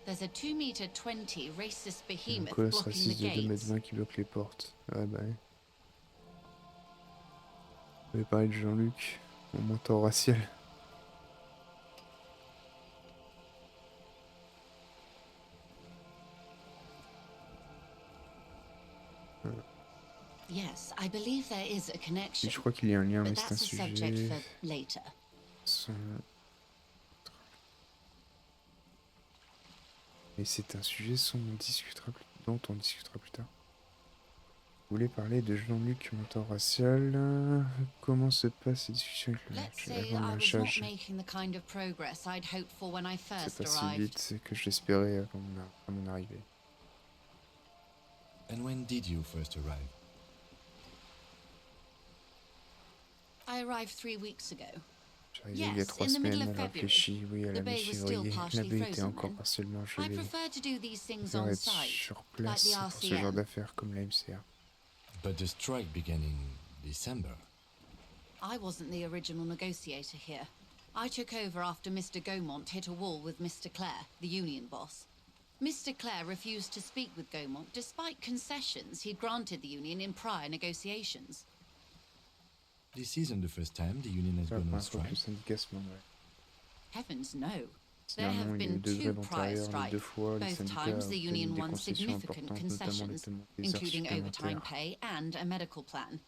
There's a 2-meter-20 racist Un behemoth colosse blocking the raciste de 2,20 gates. m qui bloque les portes. Ouais bah ouais. Vous avez parlé de Jean-Luc, mon mentor racial. Yes, I believe there is a Et connection. je crois qu'il y a un lien, mais But c'est un that's a subject sujet... for later. Et c'est un sujet dont on discutera plus tard. Vous voulez parler de Jean-Luc, mentor racial. Comment se passent les discussions avec Let's le say avant I le was not lynchage? making the kind of progress I'd hoped for when I C'est first pas si arrived. vite que je l'espérais à mon arrivée. And when did you first arrive? I arrived 3 weeks ago. J'arrivais il y a 3 in the middle semaines, of elle réfléchit, oui, à The la bay was still mi-février. La partially baie était frozen encore then. partiellement I gelée. prefer to do these Je things préfère on être site, sur like place the pour ce genre RCM. d'affaires comme la MCA. But the strike began in December. I wasn't the original negotiator here. I took over after Mr. Gaumont hit a wall with Mr. Clare, the union boss. Mr. Clare refused to speak with Gaumont despite concessions he'd granted the union in prior negotiations. This isn't the first time the union has C'est la gone on première fois que le strike. syndicat se mangerait. Heavens no. There Sinon, have il y a eu been 2 two grèves prior antérieures, les strikes. 2 fois, les Both syndicats times the obtiennent union des won concessions significant importantes, notamment concessions, des heures including overtime supplémentaires. pay and a medical plan.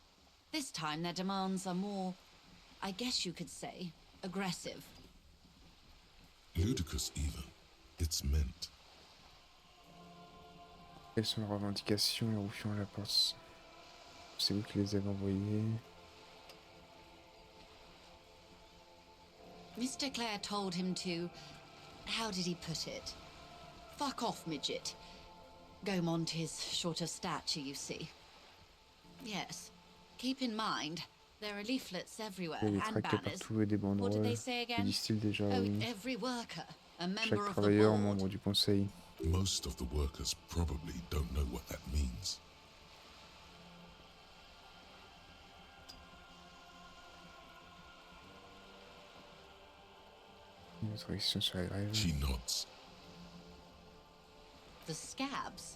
This time their demands are more, I guess you could say, aggressive. Ludicrous even. It's meant. Quelles sont leurs revendications et ruffions à la porte? C'est vous qui les avez envoyés. Mr. Clare told him to, how did he put it? Fuck off, midget. Gaumont is short of stature, you see. Yes. Keep in mind, there are leaflets everywhere Il y a des and tracts banners. partout et des What did banderoles. they say Que again? disent-ils déjà? Oh, Oui. every worker, a member Chaque of the travailleur, board. membre du conseil. Most of the workers probably don't know what that means. Notre action sur la grève. She nods. The scabs?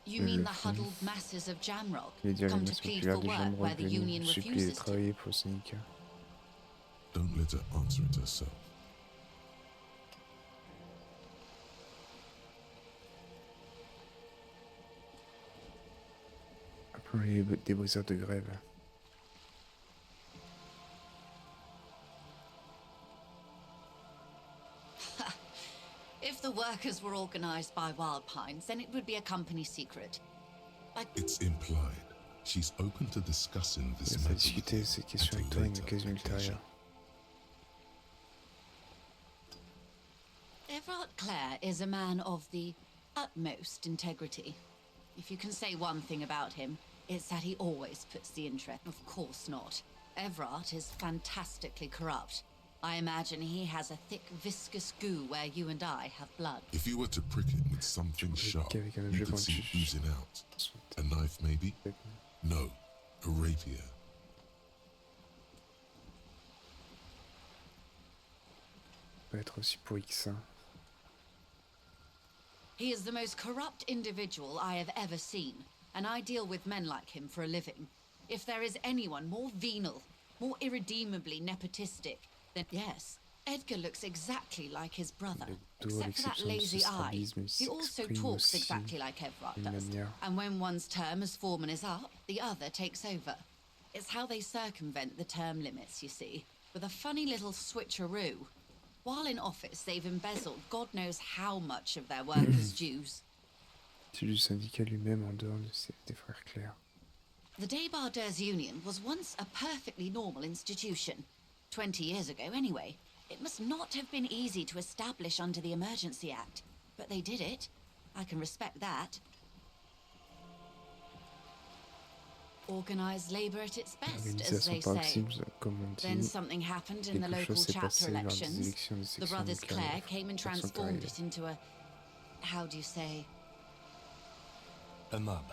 You mean the huddled masses of Jamrock Il dire les come to masses plead populaires for de work Jamrock where the union venus supplier de refuses to? travailler pour le syndicat. Don't let her answer it herself. Appelons les débriseurs de grève. If the workers were organized by Wild Pines, then it would be a company secret. It's implied. She's open to discussing this Il va matter discuter cette question avec toi à une occasion ultérieure. Everard Clare is a man of the utmost integrity. If you can say one thing about him, it's that he always puts the interest. Of course not. Everard is fantastically corrupt. I imagine he has a thick, viscous goo where you and I have blood. If you were to prick it with something sharp, you could see it oozing out. A knife, maybe? No, a rapier. Peut être aussi pour X1. He is the most corrupt individual I have ever seen, and I deal with men like him for a living. If there is anyone more venal, more irredeemably nepotistic, then yes, Edgar looks exactly like his brother, except for that lazy eye. He also talks exactly like Everard does, and when one's term as foreman is up, the other takes over. It's how they circumvent the term limits, you see, with a funny little switcheroo. While in office, they've embezzled God knows how much of their workers' dues. C'est du syndicat lui-même en dehors des frères Claire. The Débardeurs Union was once a perfectly normal institution. 20 years ago, anyway. It must not have been easy to establish under the Emergency Act, but they did it. I can respect that. Organised labour at its best, as they say. Then something happened in the local chapter elections. The brothers Clare came and transformed it into a... how do you say? A mob.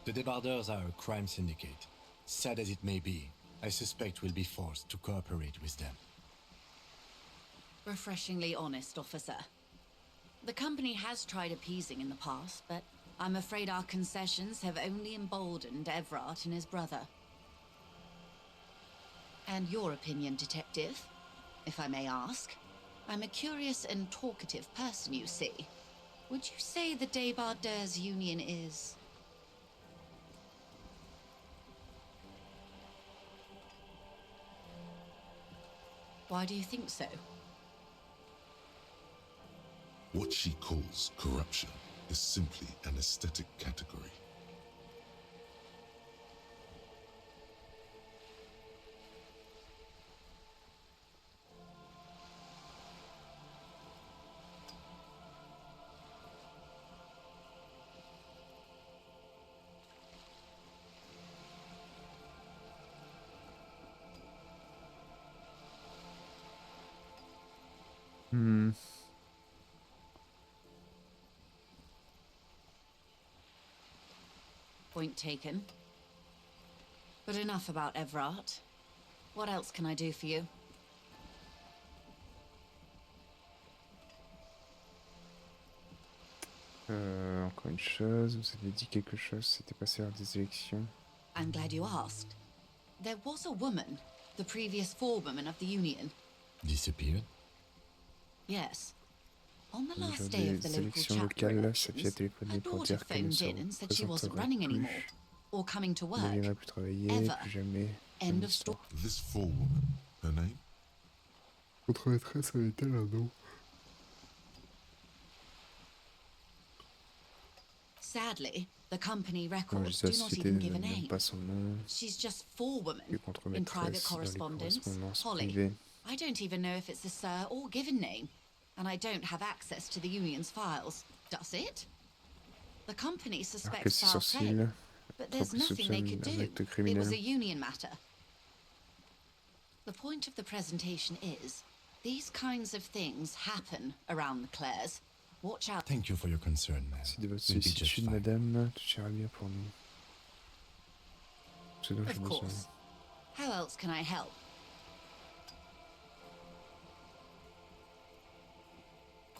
The Débardeurs are a crime syndicate. Sad as it may be, I suspect we'll be forced to cooperate with them. Refreshingly honest, officer. The company has tried appeasing in the past, but I'm afraid our concessions have only emboldened Everard and his brother. And your opinion, detective, if I may ask? I'm a curious and talkative person, you see. Would you say the Débardeurs Union is... Why do you think so? What she calls corruption is simply an aesthetic category. Point taken. But enough about Everard. What else can I do for you? Encore une chose, vous avez dit quelque chose, c'était passé lors des élections. I'm glad you asked. There was a woman, the previous forewoman of the Union. Disappeared? Yes. On the Le last jour day of des the local élections chapter locales, Sophie a elections, téléphoné her pour daughter dire qu'elle ne phoned se in and said she wasn't représenterait running plus, anymore, or coming to ne work. viendrait plus travailler, Ever. plus jamais. End of story. This forewoman, her name? Votre maîtresse avait-elle un nom? Sadly, the company Non, records juste la do not société even ne give a donne name. pas son nom. She's just forewoman Que contre in private maîtresse dans les correspondence. correspondances Holly. privées. I don't even know if it's a sir or given name, and I don't have access to the union's files. Does it? The company Alors que suspects ses foul play, sourcils, but there's propres nothing they soupçonnent could un do. acte It criminel. was a union matter. The point of the presentation is, these kinds of things happen around the Clares. Watch out. Thank you for your concern, ma'am. Merci de votre We'll be just sollicitude, fine. madame. Tout ira bien pour nous. Ce dont j'ai Of besoin. course. How else can I help?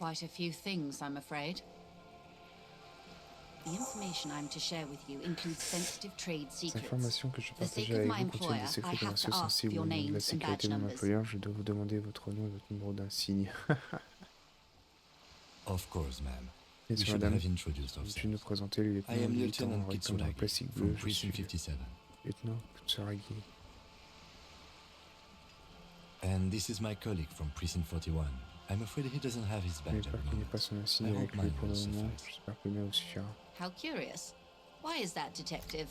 quite a few things, I'm afraid. The information I'm to share with you includes sensitive trade Les secrets. informations que je For the partage sake of avec my vous contiennent employer, des I secrets have commerciaux to ask for sensibles. your Au nom de la names and sécurité badge de mon numbers. employeur, je dois vous demander votre nom et votre numéro d'insigne. Of course, ma'am. Bien We sûr, should madame. have introduced Puis nous ourselves. présenter le I lieutenant am militant Lieutenant en rectangle en Kitsuragi plastique bleu. from Je Precinct suis 57. lieutenant Kitsuragi. And this is my colleague from Precinct 41. I'm afraid he doesn't have his badge at J'espère the qu'il n'y a pas moment. son insigne I avec hope lui mine pour le will moment. suffice. J'espère que le mien vous suffira. How curious. Why is that, detective?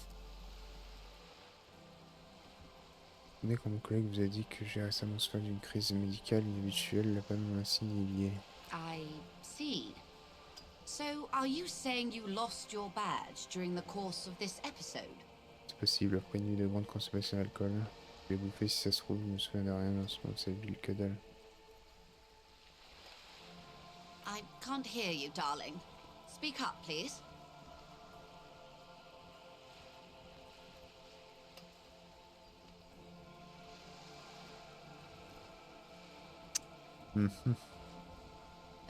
Dès que mon collègue vous a dit que j'ai récemment souffert d'une crise médicale inhabituelle, la panne de mon insigne est liée. I see. So, are you saying you lost your badge during the course of this episode? C'est possible, après une nuit de grande consommation d'alcool. Je l'ai bouffé si ça se trouve, je me souviens de rien dans ce moment de cette ville que dalle. I can't hear you, darling. Speak up, please.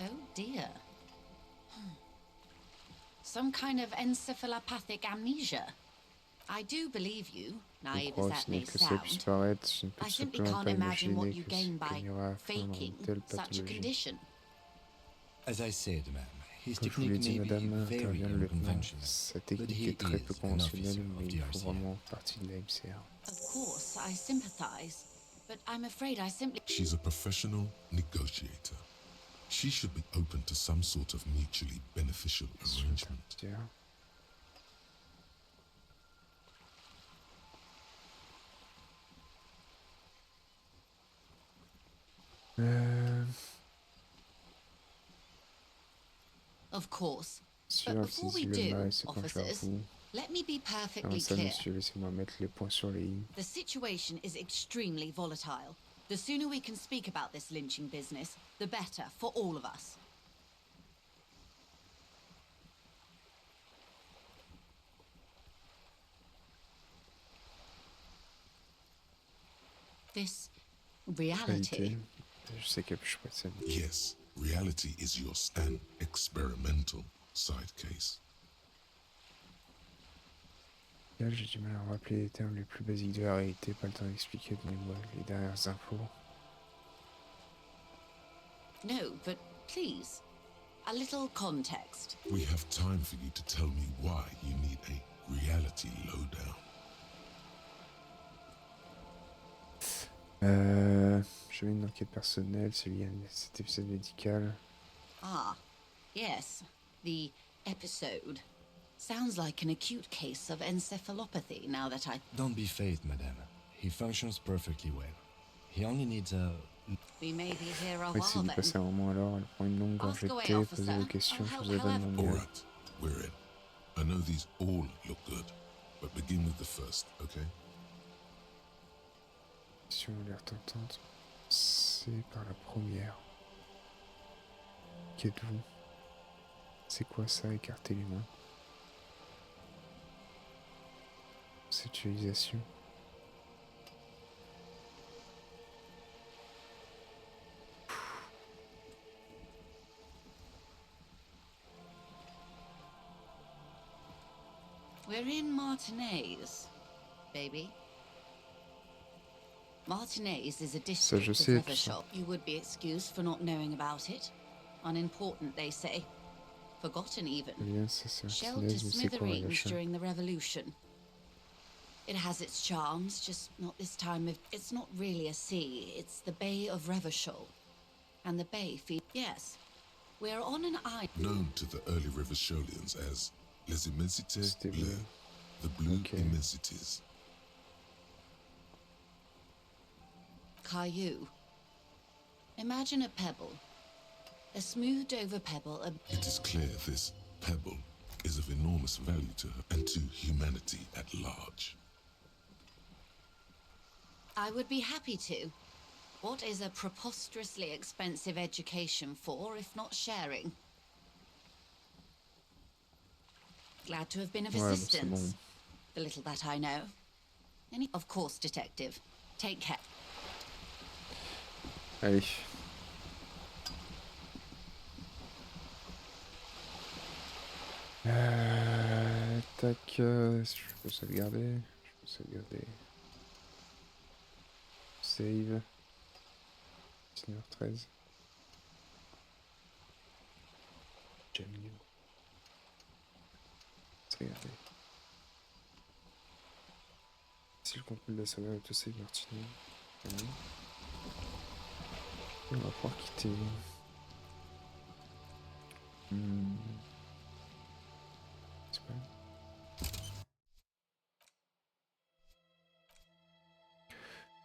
Oh dear. Some kind of encephalopathic amnesia. I do believe you, Je naive crois, as that ce n'est may que cela puisse sound. paraître, je ne peux I tout simply simplement can't pas imagine what imaginer you que gain qu'il by y aura à feindre faking une telle such a pathologie. condition. As I said, ma'am, his Comme je vous l'ai technique dit, may be madame, very intervient le lieutenant. unconventional, Sa but technique he est très peu is an conventionnelle, officer mais of il the faut RCA. vraiment partie de la MCR. Of course, I sympathize, but I'm afraid I simply... She's a professional negotiator. She should be open to some sort of mutually beneficial arrangement. Tiens. Of course. Sûr, But before we le do, mal se penche vers officers, vous. let me be Avant perfectly ça, clear. monsieur, laissez-moi mettre les points sur les i. The situation is extremely volatile. The sooner we can speak about this lynching business, the better for all of us. This reality. Réalité, je sais qu'il y a plus choix de ça. Yes, reality is your an experimental side case. Là, j'ai du mal à me rappeler les termes les plus basiques de la réalité, pas le temps d'expliquer, donnez-moi les dernières infos. No, but please, a little context. We have time for you to tell me why you need a reality lowdown. Je mets une enquête personnelle, c'est lié à cet épisode médical. Ah, yes, the episode. Sounds like an acute case of encephalopathy now that I... Don't be phased, madame. He functions perfectly well. He only needs a... We may be here a On va essayer while d'y then. passer un moment alors, elle prend une longue gorgée de Ask thé, away, posez vos officer. questions, je I'll vous help donne mon All numéro. right, we're in. I know these all look good, but begin with the first, okay? Si on a l'air tentante, c'est par la première. Qui êtes-vous? C'est quoi ça? Écartez les mains. Cette utilisation. We're in Martinez, baby. Martinez is a district of sais, tout ça. Revershop. You would be excused for not knowing about it. Unimportant, they say. Forgotten even. Eh bien, ça c'est un Shelled to tunnel, mais c'est quoi la smithereens chaîne? during the Revolution. It has its charms, just not this time of... It's not really a sea, it's the Bay of Revershol. And the bay feeds... Yes, we're on an island. Known to the early Revacholians as Les Immensités C'était Bleues, bleu. the blue Okay. immensities. Caillou. Imagine a pebble. A smoothed over pebble, It is clear this pebble is of enormous value to her and to humanity at large. I would be happy to. What is a preposterously expensive education for, if not sharing? Glad to have been of Ouais, bah, c'est assistance. bon. The little that I know. Of course, detective. Take care. Allez. Tac, je peux sauvegarder. Save. 19h13. J'aime mieux. Sauvegarder. Si le contenu de la sauvegarde auto-save Martino. On va pouvoir quitter. C'est pas...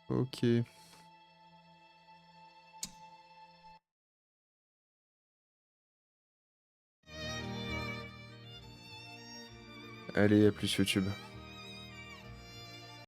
Ok. Allez, à plus YouTube.